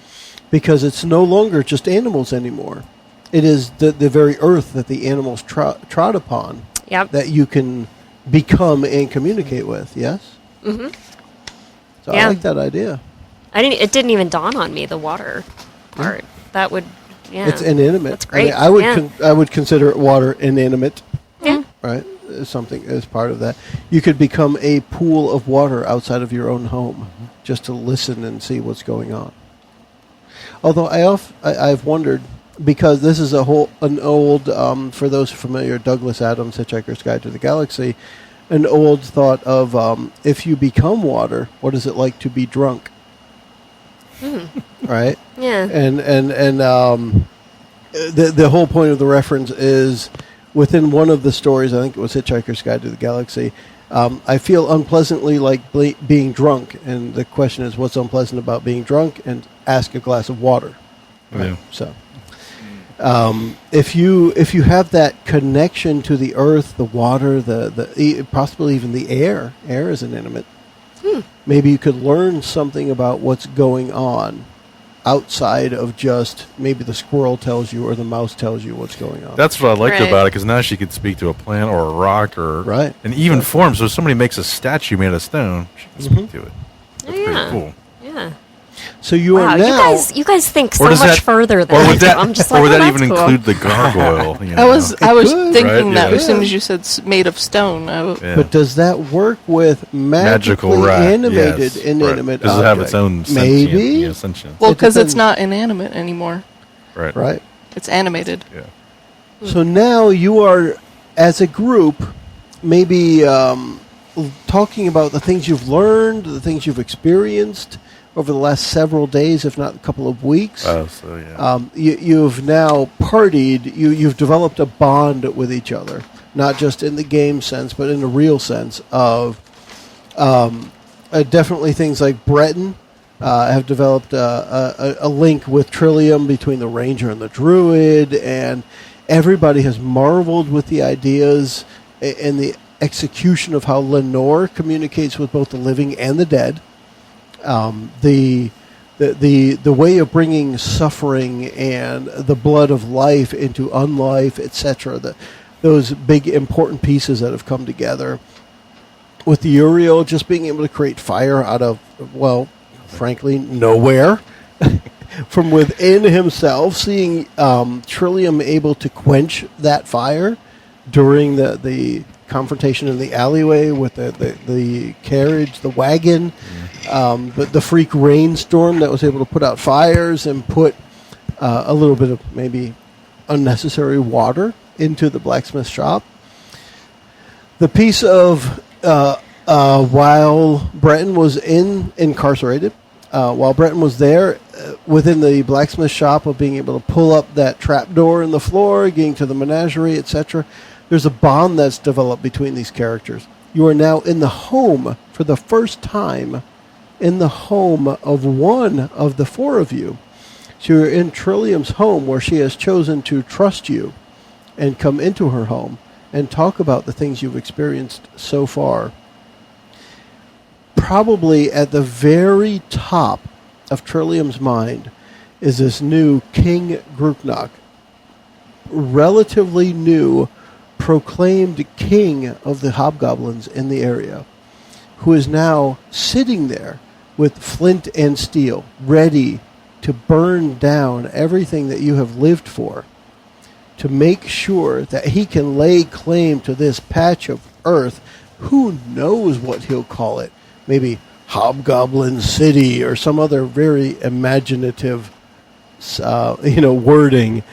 Because it's no longer just animals anymore. It is the very earth that the animals trod upon Yep. that you can become and communicate with, yes? Mm-hmm. So I Yeah. like that idea. It didn't even dawn on me, the water part. That would... Yeah. It's inanimate. That's great. I would yeah. I would consider water inanimate, Yeah. right? As something as part of that. You could become a pool of water outside of your own home just to listen and see what's going on. Although I've wondered, because this is an old, for those familiar, Douglas Adams' Hitchhiker's Guide to the Galaxy, an old thought of if you become water, what is it like to be drunk? Right? Yeah. And the whole point of the reference is within one of the stories, I think it was Hitchhiker's Guide to the Galaxy, I feel unpleasantly like being drunk. And the question is, what's unpleasant about being drunk? And ask a glass of water. Right? Yeah. So if you have that connection to the earth, the water, possibly even the air is inanimate. Maybe you could learn something about what's going on outside of just maybe the squirrel tells you or the mouse tells you what's going on. That's what I liked Right. about it, because now she could speak to a plant or a rock or Right. an even form. So if somebody makes a statue made of stone, she can speak to it. That's yeah. pretty cool. Yeah. So you Wow, are now. you guys think so Or much does that- further than Or I would do. that, I'm just or like, would oh, that that's even cool. include the gargoyle? You I know? was could, thinking right? that as soon Yeah. as you said made of stone. Yeah. But does that work with magically right, animated, yes, inanimate right. Does it have objects? its own Maybe. sentience? Well, It because it's depends. not inanimate anymore. Right. Right. It's animated. Yeah. So now you are, as a group, maybe talking about the things you've learned, the things you've experienced over the last several days, if not a couple of weeks. Oh, so yeah. You've now partied. You've developed a bond with each other, not just in the game sense, but in the real sense of definitely things like Bretton have developed a link with Trillium between the Ranger and the Druid, and everybody has marveled with the ideas and the execution of how Lenore communicates with both the living and the dead. The way of bringing suffering and the blood of life into unlife, etc. Those big important pieces that have come together. With the Uriel just being able to create fire out of, well, frankly, nowhere. From within himself, seeing Trillium able to quench that fire during the confrontation in the alleyway with the carriage, the wagon, but the freak rainstorm that was able to put out fires and put a little bit of maybe unnecessary water into the blacksmith shop. The piece of while Bretton was incarcerated, while Bretton was there within the blacksmith shop, of being able to pull up that trap door in the floor, getting to the menagerie, etc. There's a bond that's developed between these characters. You are now in the home for the first time, in the home of one of the four of you, So you're in Trillium's home, where she has chosen to trust you and come into her home and talk about the things you've experienced so far. Probably at the very top of Trillium's mind is this new King Gruknock, relatively new, proclaimed king of the hobgoblins in the area, who is now sitting there with flint and steel, ready to burn down everything that you have lived for, to make sure that he can lay claim to this patch of earth. Who knows what he'll call it? Maybe Hobgoblin City or some other very imaginative wording.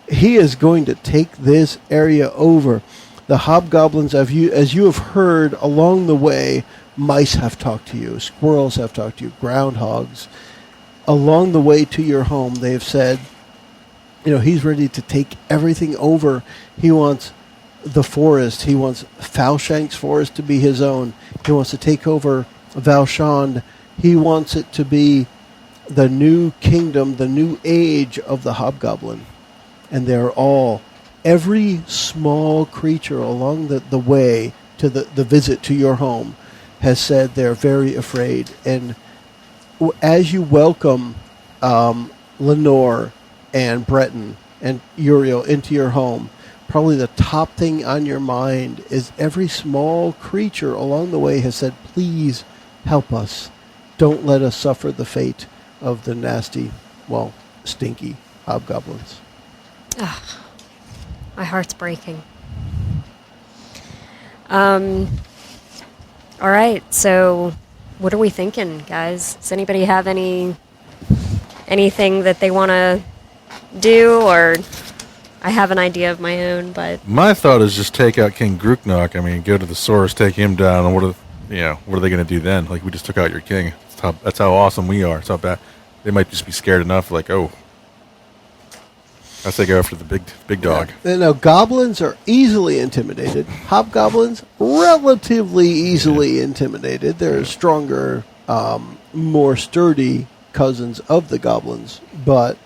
He is going to take this area over. The hobgoblins, as you have heard along the way, mice have talked to you, squirrels have talked to you, groundhogs. Along the way to your home, they have said, he's ready to take everything over. He wants the forest. He wants Falshank's forest to be his own. He wants to take over Valshand. He wants it to be the new kingdom, the new age of the hobgoblin. And they're all, every small creature along the way to the visit to your home has said they're very afraid. And as you welcome Lenore and Bretton and Uriel into your home, probably the top thing on your mind is every small creature along the way has said, please help us. Don't let us suffer the fate of the nasty, stinky hobgoblins. Ugh, my heart's breaking. All right, so what are we thinking, guys? Does anybody have anything that they want to do, or I have an idea of my own, but My thought is just take out King Gruknock. I mean, go to the source, take him down, and what are they going to do then? Like, we just took out your king. That's how awesome we are. It's how bad. They might just be scared enough, like, oh, I say go after the big dog. Yeah. Now, goblins are easily intimidated. Hobgoblins, relatively easily intimidated. They're stronger, more sturdy cousins of the goblins. But,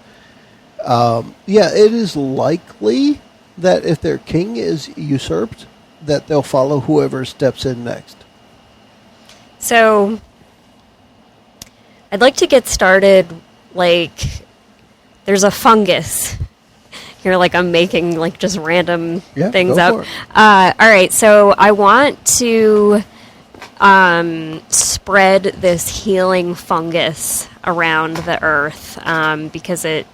it is likely that if their king is usurped, that they'll follow whoever steps in next. So I'd like to get started, there's a fungus. Here, I'm making, just random things up. All right, so I want to spread this healing fungus around the earth because it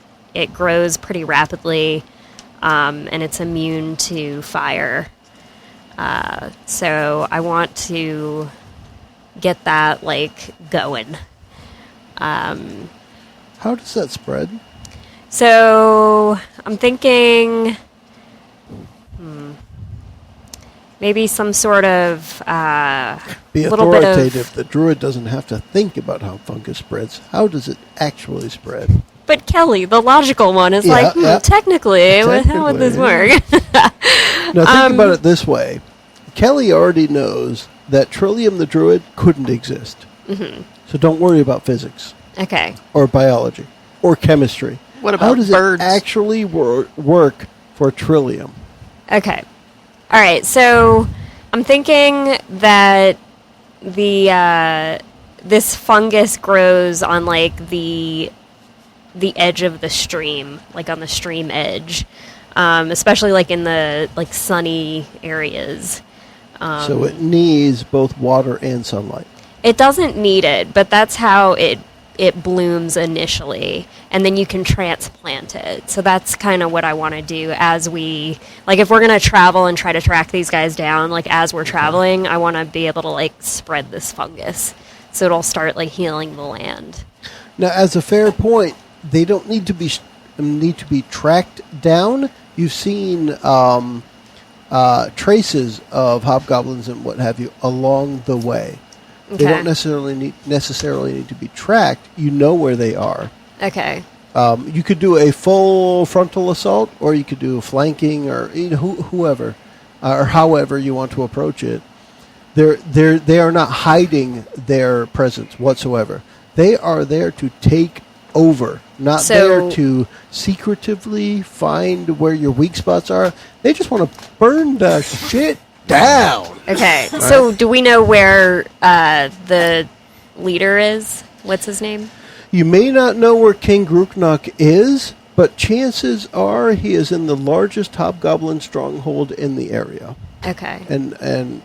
grows pretty rapidly and it's immune to fire. So I want to get that, going. How does that spread? So I'm thinking maybe some sort of Be little bit authoritative. of. The druid doesn't have to think about how fungus spreads. How does it actually spread? But Kelly, the logical one is technically, how would this work? Now think about it this way. Kelly already knows that Trillium the druid couldn't exist. Mm-hmm. So don't worry about physics. Okay. Or biology. Or chemistry. What about How does birds? it actually work for Trillium? Okay. All right. So I'm thinking that this fungus grows on the edge of the stream, on the stream edge, especially in the sunny areas. So it needs both water and sunlight. It doesn't need it, but that's how it blooms initially, and then you can transplant it. So that's kind of what I want to do as we, if we're going to travel and try to track these guys down, as we're traveling, I want to be able to, spread this fungus so it'll start, healing the land. Now, as a fair point, they don't need to be tracked down. You've seen traces of hobgoblins and what have you along the way. Okay. They don't necessarily need to be tracked. You know where they are. Okay. You could do a full frontal assault, or you could do a flanking, or whoever, or however you want to approach it. They are not hiding their presence whatsoever. They are there to take over. Not So- there to secretively find where your weak spots are. They just want to burn the shit down. Okay, so do we know where the leader is? What's his name? You may not know where King Gruknok is, but chances are he is in the largest hobgoblin stronghold in the area. Okay. And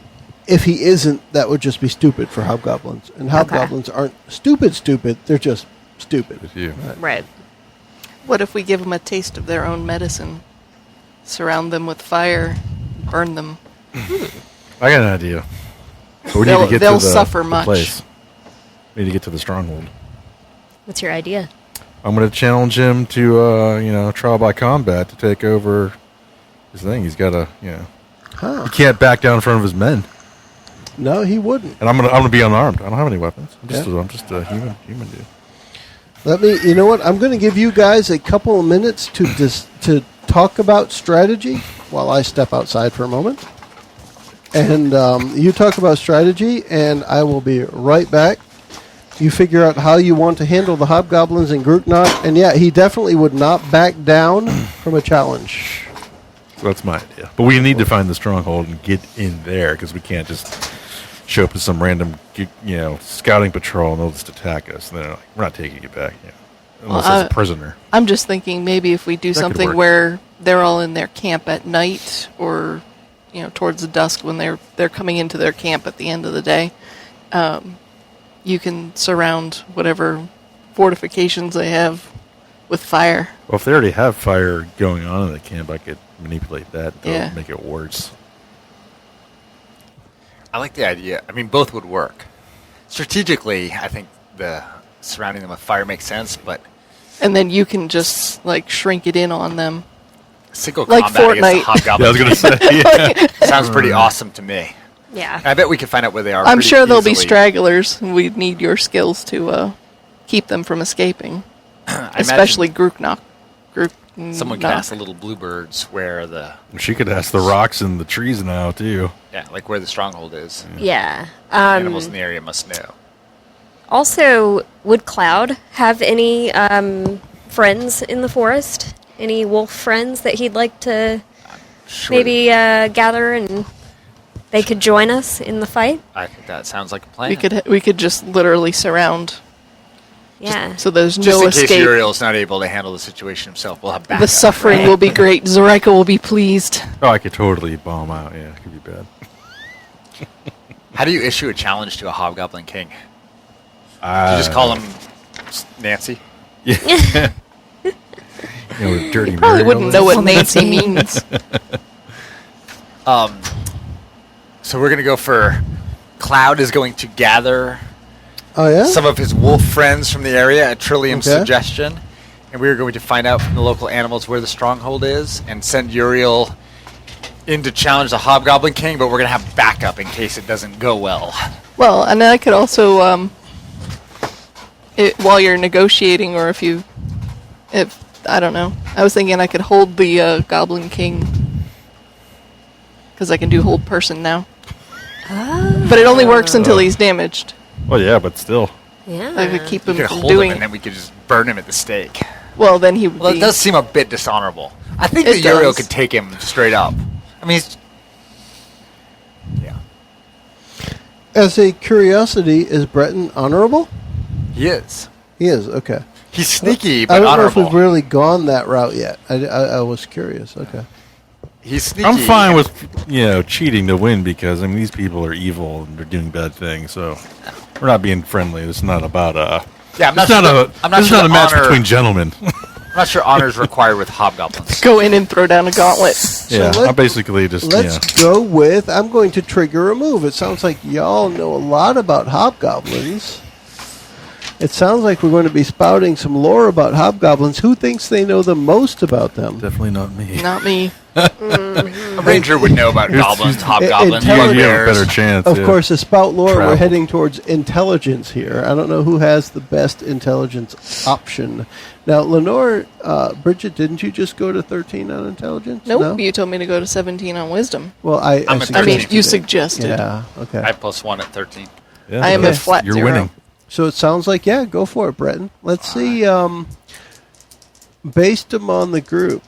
if he isn't, that would just be stupid for hobgoblins. And hobgoblins aren't stupid. They're just stupid. With you. Right. What if we give them a taste of their own medicine? Surround them with fire, burn them. I got an idea. But we They'll- need to get they'll to the, suffer the much. place. We need to get to the stronghold. What's your idea? I'm going to challenge him to, trial by combat to take over his thing. He's got to, Huh. he can't back down in front of his men. No, he wouldn't. And I'm gonna be unarmed. I don't have any weapons. I'm Yeah. just a human dude. You know what? I'm going to give you guys a couple of minutes to talk about strategy while I step outside for a moment. And you talk about strategy, and I will be right back. You figure out how you want to handle the hobgoblins and Gruknok. And yeah, he definitely would not back down from a challenge. So that's my idea. But we need to find the stronghold and get in there because we can't just show up to some random, scouting patrol and they'll just attack us. And they're like, we're not taking you back, unless it's a prisoner. I'm just thinking maybe if we do That could something work. where they're all in their camp at night or, towards the dusk when they're coming into their camp at the end of the day, you can surround whatever fortifications they have with fire. Well, if they already have fire going on in the camp, I could manipulate that to Yeah. make it worse. I like the idea. I mean, both would work. Strategically, I think the surrounding them with fire makes sense, but And then you can just, shrink it in on them. single Like combat against Fortnite. the hobgoblin Yeah, I was going to say, yeah. sounds pretty awesome to me. Yeah. I bet we can find out where they are. I'm pretty sure there'll be easily. stragglers, and we'd need your skills to keep them from escaping. I imagine Especially Gruknok. someone can ask the little bluebirds where the She could ask the rocks and the trees now, too. where the stronghold is. Yeah. Animals in the area must know. Also, would Cloud have any friends in the forest? Any wolf friends that he'd like to Sure. maybe gather and they could join us in the fight? I think that sounds like a plan. We could just literally surround, Yeah. so there's Just no in case escape. Uriel's not able to handle the situation himself, we'll have backup. The suffering Right. will be great. Zoraika will be pleased. Oh, I could totally bomb out. Yeah, it could be bad. How do you issue a challenge to a hobgoblin king? Do Uh, you just call him Nancy? Yeah. Dirty Probably Mary wouldn't all know that. what Nancy means. So we're going to go for Cloud is going to gather Oh, yeah? some of his wolf friends from the area at Trillium's Okay. suggestion. And we are going to find out from the local animals where the stronghold is and send Uriel in to challenge the Hobgoblin King, but we're going to have backup in case it doesn't go well. Well, and I could also, while you're negotiating, or if I don't know, I was thinking I could hold the Goblin King, because I can do hold person now. But it only works until he's damaged. Well, yeah, but still. Yeah. I could keep You him could from hold him doing. and then we could just burn him at the stake. Well, then he would Well, be. it does seem a bit dishonorable. I think It that Uriel does. could take him straight up. I mean, yeah. As a curiosity, is Bretton honorable? He is. He is, okay. He's sneaky, I but don't honorable. know if we've really gone that route yet. I was curious, okay. He's sneaky. I'm fine with cheating to win because these people are evil and they're doing bad things. So we're not being friendly. It's not about Yeah, I'm not It's not sure a. that- I'm not This is sure not a the match honor- between gentlemen. I'm not sure honor is required with hobgoblins. Go in and throw down a gauntlet. Yeah, let- I'm basically just Let's go with, I'm going to trigger a move. It sounds like y'all know a lot about hobgoblins. It sounds like we're going to be spouting some lore about hobgoblins. Who thinks they know the most about them? definitely not me. Not me. A ranger would know about goblins, hobgoblins, You have a bugbears. better chance. Of yeah. course, to spout lore, we're Travel. heading towards intelligence here. I don't know who has the best intelligence option. Now, Lenore, Bridget, didn't you just go to 13 on intelligence? Nope. No? You told me to go to 17 on wisdom. Well, I I'm at suggested I mean, you it. suggested. Yeah, okay. I have +1 at 13. Yeah, I am that's- a flat You're 0. winning. So it sounds like, yeah, go for it, Bretton. Let's see, based upon the group,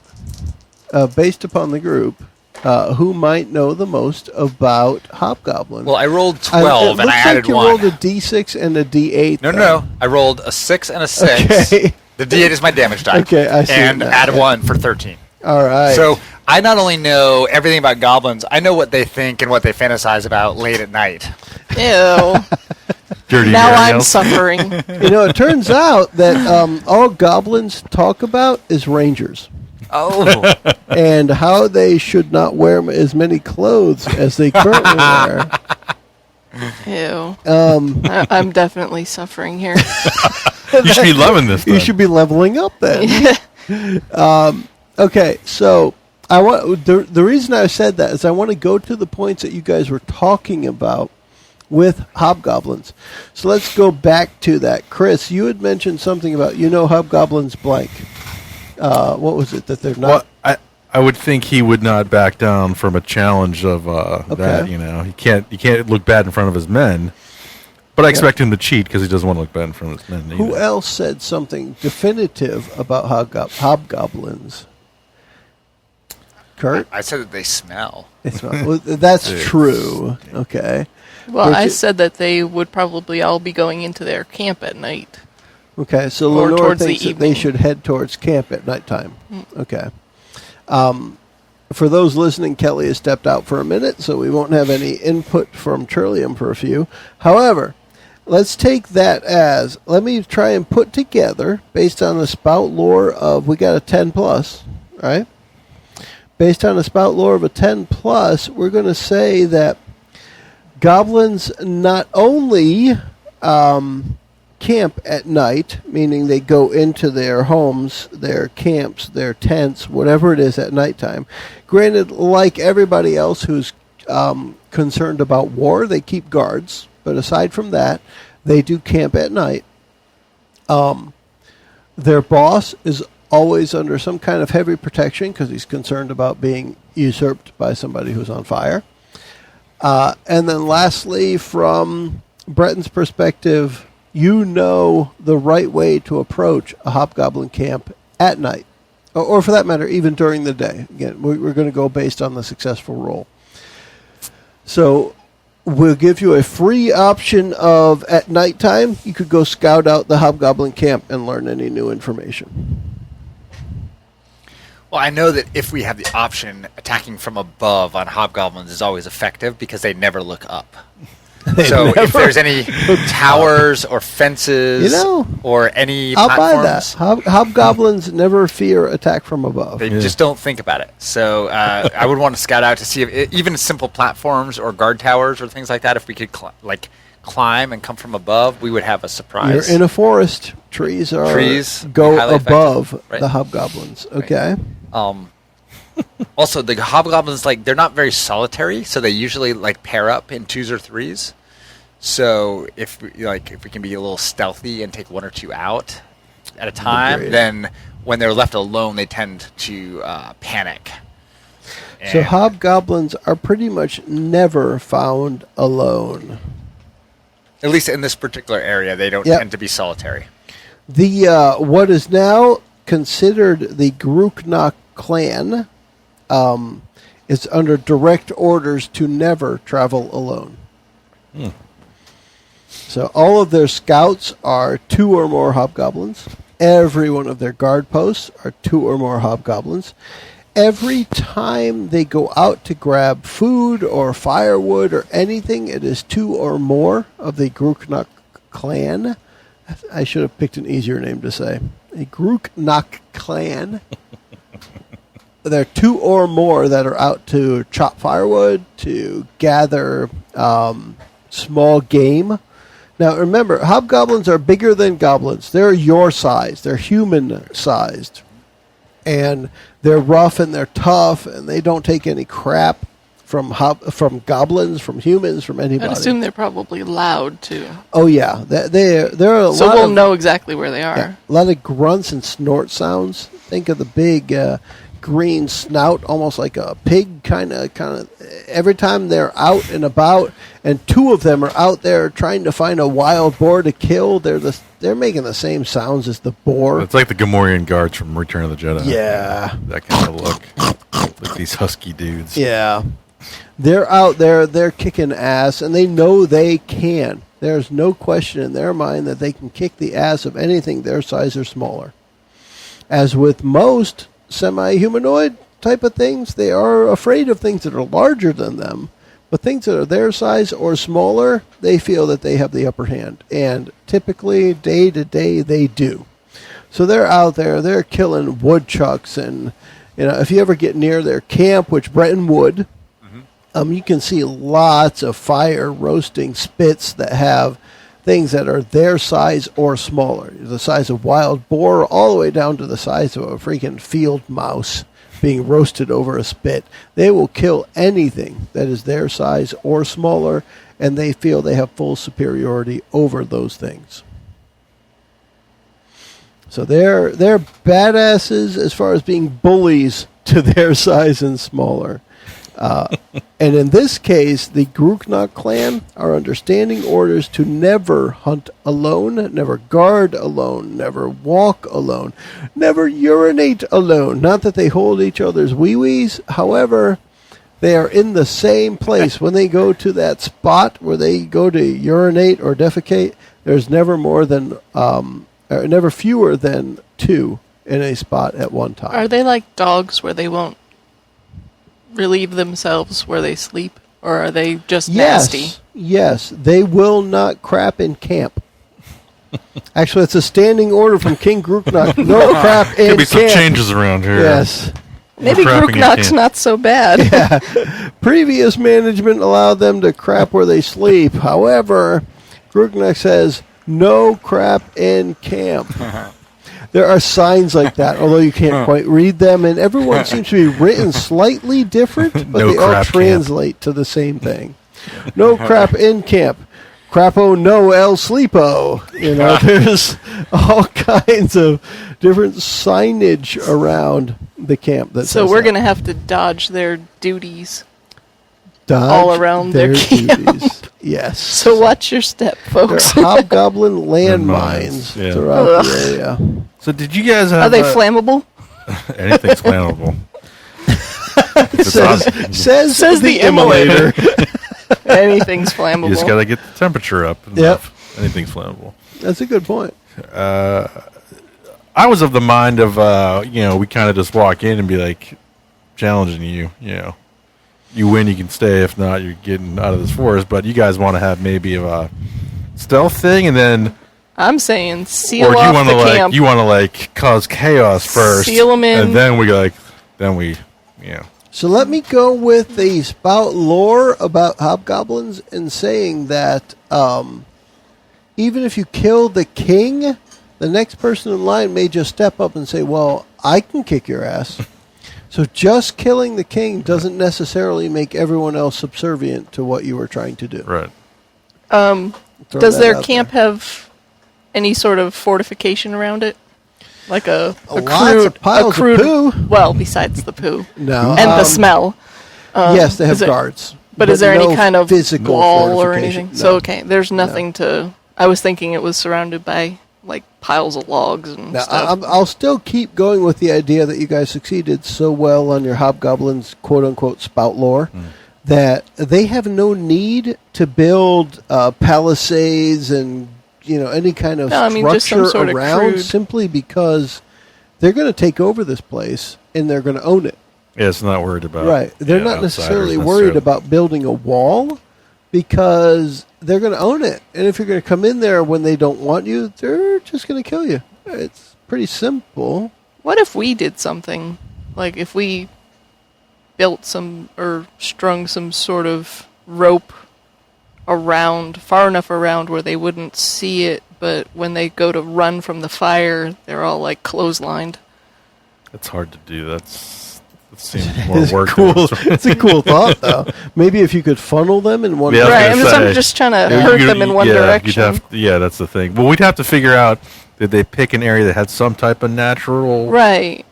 who might know the most about hobgoblins? Well, I rolled 12 and I added you 1. rolled a D6 and a D8. No. I rolled a 6 and a 6. Okay. The D8 is my damage die. Okay, I see And that, add yeah. 1 for 13. All right. So I not only know everything about goblins, I know what they think and what they fantasize about late at night. Ew. Dirty Now I'm Ariels. suffering. it turns out that all goblins talk about is rangers. Oh. And how they should not wear as many clothes as they currently wear. Ew. I'm definitely suffering here. You should be loving this. You then. should be leveling up then. Okay, so I want the reason I said that is I want to go to the points that you guys were talking about with hobgoblins. So let's go back to that. Chris, you had mentioned something about hobgoblins blank. What was it that they're not? Well, I would think he would not back down from a challenge of that. He can't look bad in front of his men. But I expect him to cheat because he doesn't want to look bad in front of his men. Who else said something definitive about hobgoblins? Kurt? I said that they smell. It's not, well, that's true. Okay. Well, I Bridget? said that they would probably all be going into their camp at night. Okay, so Or Lenore towards the thinks that they evening. should head towards camp at nighttime. Okay. For those listening, Kelly has stepped out for a minute, so we won't have any input from Trillium for a few. However, let's take that as, let me try and put together, based on the spout lore of, we got a 10 plus, right? Based on the spout lore of a 10 plus, we're going to say that goblins not only camp at night, meaning they go into their homes, their camps, their tents, whatever it is at nighttime. Granted, like everybody else who's concerned about war, they keep guards. But aside from that, they do camp at night. Their boss is always under some kind of heavy protection because he's concerned about being usurped by somebody who's on fire. And then lastly, from Bretton's perspective, you know the right way to approach a hobgoblin camp at night. Or for that matter, even during the day. Again, we're going to go based on the successful roll. So we'll give you a free option of, at nighttime, you could go scout out the hobgoblin camp and learn any new information. Well, I know that if we have the option, attacking from above on hobgoblins is always effective because they never look up. So if there's any towers or fences or any I'll platforms, buy that. Hobgoblins never fear attack from above. they just don't think about it. So I would want to scout out to see if even simple platforms or guard towers or things like that, if we could climb and come from above, we would have a surprise. You're in a forest. Trees Trees, go highly above effective. Right. the hobgoblins. Okay. Also, the hobgoblins, they're not very solitary, so they usually pair up in 2s or 3s. So if we can be a little stealthy and take 1 or 2 out at a time, Agreed. then when they're left alone, they tend to panic. So And hobgoblins are pretty much never found alone. at least in this particular area, they don't Yep. tend to be solitary. The what is now considered the Gruknak clan is under direct orders to never travel alone. So all of their scouts are 2 or more hobgoblins. Every one of their guard posts are 2 or more hobgoblins. Every time they go out to grab food or firewood or anything, it is 2 or more of the Gruknak clan. I should have picked an easier name to say. A Gruknak clan. There are 2 or more that are out to chop firewood, to gather small game. Now remember, hobgoblins are bigger than goblins. They're your size. They're human-sized. And they're rough and they're tough, and they don't take any crap from goblins, from humans, from anybody. I'd assume they're probably loud, too. Oh, yeah. There are a So lot we'll of... know exactly where they are. Yeah, a lot of grunts and snort sounds. Think of the big green snout, almost like a pig, kind of. Every time they're out and about, and two of them are out there trying to find a wild boar to kill, they're making the same sounds as the boar. It's like the Gamorrean guards from Return of the Jedi. Yeah. That kind of look. Like these husky dudes. Yeah. They're out there, they're kicking ass, and they know they can. There's no question in their mind that they can kick the ass of anything their size or smaller. As with most semi-humanoid type of things, they are afraid of things that are larger than them. But things that are their size or smaller, they feel that they have the upper hand. And typically, day to day, they do. So they're out there, they're killing woodchucks. And if you ever get near their camp, which Bretton would, you can see lots of fire roasting spits that have things that are their size or smaller. The size of wild boar all the way down to the size of a freaking field mouse being roasted over a spit. They will kill anything that is their size or smaller, and they feel they have full superiority over those things. So they're badasses as far as being bullies to their size and smaller. And in this case, the Gruknak clan are under standing orders to never hunt alone, never guard alone, never walk alone, never urinate alone. Not that they hold each other's wee-wees. However, they are in the same place. When they go to that spot where they go to urinate or defecate, there's never fewer than two in a spot at one time. Are they like dogs where they won't relieve themselves where they sleep, or are they just nasty? Yes, they will not crap in camp. Actually, it's a standing order from King Gruknak. No crap in camp. Could be some changes around here. Yes. Maybe Gruknak's not so bad. Yeah. Previous management allowed them to crap where they sleep. However, Gruknak says no crap in camp. There are signs like that, although you can't quite read them, and everyone seems to be written slightly different, but No they all crap translate to the same thing. No crap in camp. Crapo no el sleepo. There's all kinds of different signage around the camp. So we're going to have to dodge their duties. Dodge all around their camp. duties. Yes. So watch your step, folks. There are hobgoblin landmines throughout the area. So did you guys have... Are they flammable? Anything's flammable. says the immolator. Anything's flammable. You just got to get the temperature up enough. Anything's flammable. That's a good point. I was of the mind of, we kind of just walk in and be like, challenging you, You win, you can stay. If not, you're getting out of this forest. But you guys want to have maybe a stealth thing, and then... I'm saying seal off the camp. You want to cause chaos first. Seal them in. And then we So let me go with the spout lore about hobgoblins and saying that even if you kill the king, the next person in line may just step up and say, well, I can kick your ass. So just killing the king doesn't necessarily make everyone else subservient to what you were trying to do. Right. Does their camp have any sort of fortification around it? Like a crude poo. Well, besides the poo. No. And the smell. Yes, they have guards. But is there no any kind of physical wall or anything? No. So, okay, there's nothing to... I was thinking it was surrounded by, piles of logs and stuff. I'll still keep going with the idea that you guys succeeded so well on your hobgoblins, quote-unquote, spout lore, that they have no need to build palisades and, any kind of structure just some sort around of simply because they're going to take over this place and they're going to own it. Yeah, it's not worried about... Right. They're not necessarily worried about building a wall because they're going to own it. And if you're going to come in there when they don't want you, they're just going to kill you. It's pretty simple. What if we did something? If we built some or strung some sort of rope far enough around where they wouldn't see it, but when they go to run from the fire, they're all clotheslined. It's hard to do. That seems more work. It's a cool thought, though. Maybe if you could funnel them in one direction. direction. Right, I'm just trying to hurt them in one direction. That's the thing. Well, we'd have to figure out, did they pick an area that had some type of natural... Right.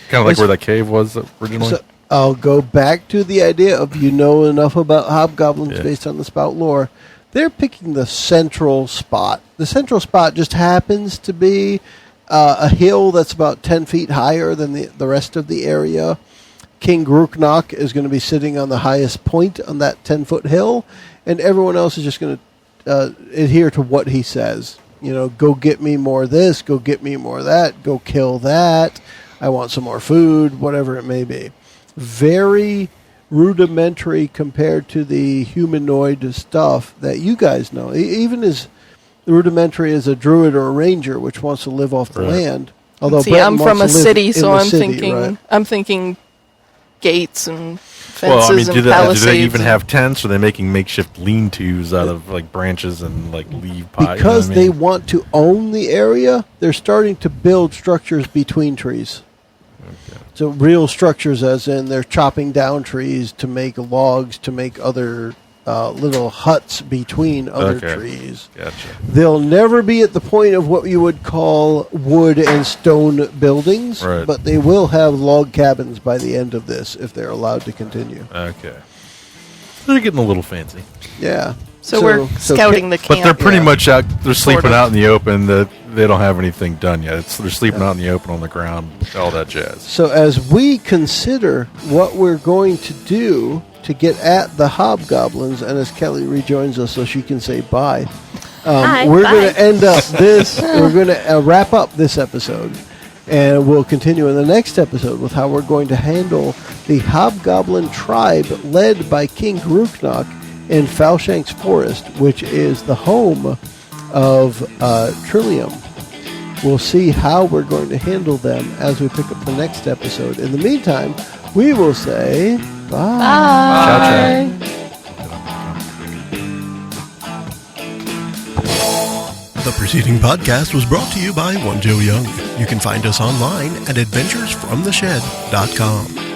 Kind of like where that cave was originally. So I'll go back to the idea of enough about hobgoblins based on the spout lore. They're picking the central spot. The central spot just happens to be a hill that's about 10 feet higher than the rest of the area. King Gruknok is going to be sitting on the highest point on that 10-foot hill, and everyone else is just going to adhere to what he says. Go get me more of this, go get me more of that, go kill that, I want some more food, whatever it may be. Very rudimentary compared to the humanoid stuff that you guys know. Even as rudimentary as a druid or a ranger, which wants to live off the land. Although See, Bretton I'm from a wants to live city, in so the I'm city, thinking right? I'm thinking gates and fences Well, I mean, and do palisades. they even and- have tents? Or are they making makeshift lean-tos out of like branches and like leaf pie? Because they want to own the area, they're starting to build structures between trees. Okay. So real structures, as in they're chopping down trees to make logs, to make other little huts between other trees. Gotcha. They'll never be at the point of what you would call wood and stone buildings, Right. but they will have log cabins by the end of this if they're allowed to continue. Okay. They're getting a little fancy. Yeah. So we're scouting the camp. But they're pretty Yeah. much out. They're sleeping Sort of. out in the open. They don't have anything done yet. They're sleeping out in the open on the ground. All that jazz. So as we consider what we're going to do to get at the hobgoblins, and as Kelly rejoins us so she can say bye, Hi, we're bye. going to end up this. We're going to wrap up this episode, and we'll continue in the next episode with how we're going to handle the hobgoblin tribe led by King Gruknok in Falshank's Forest, which is the home of Trillium. We'll see how we're going to handle them as we pick up the next episode. In the meantime, we will say bye. Bye. The preceding podcast was brought to you by One Joe Young. You can find us online at adventuresfromtheshed.com.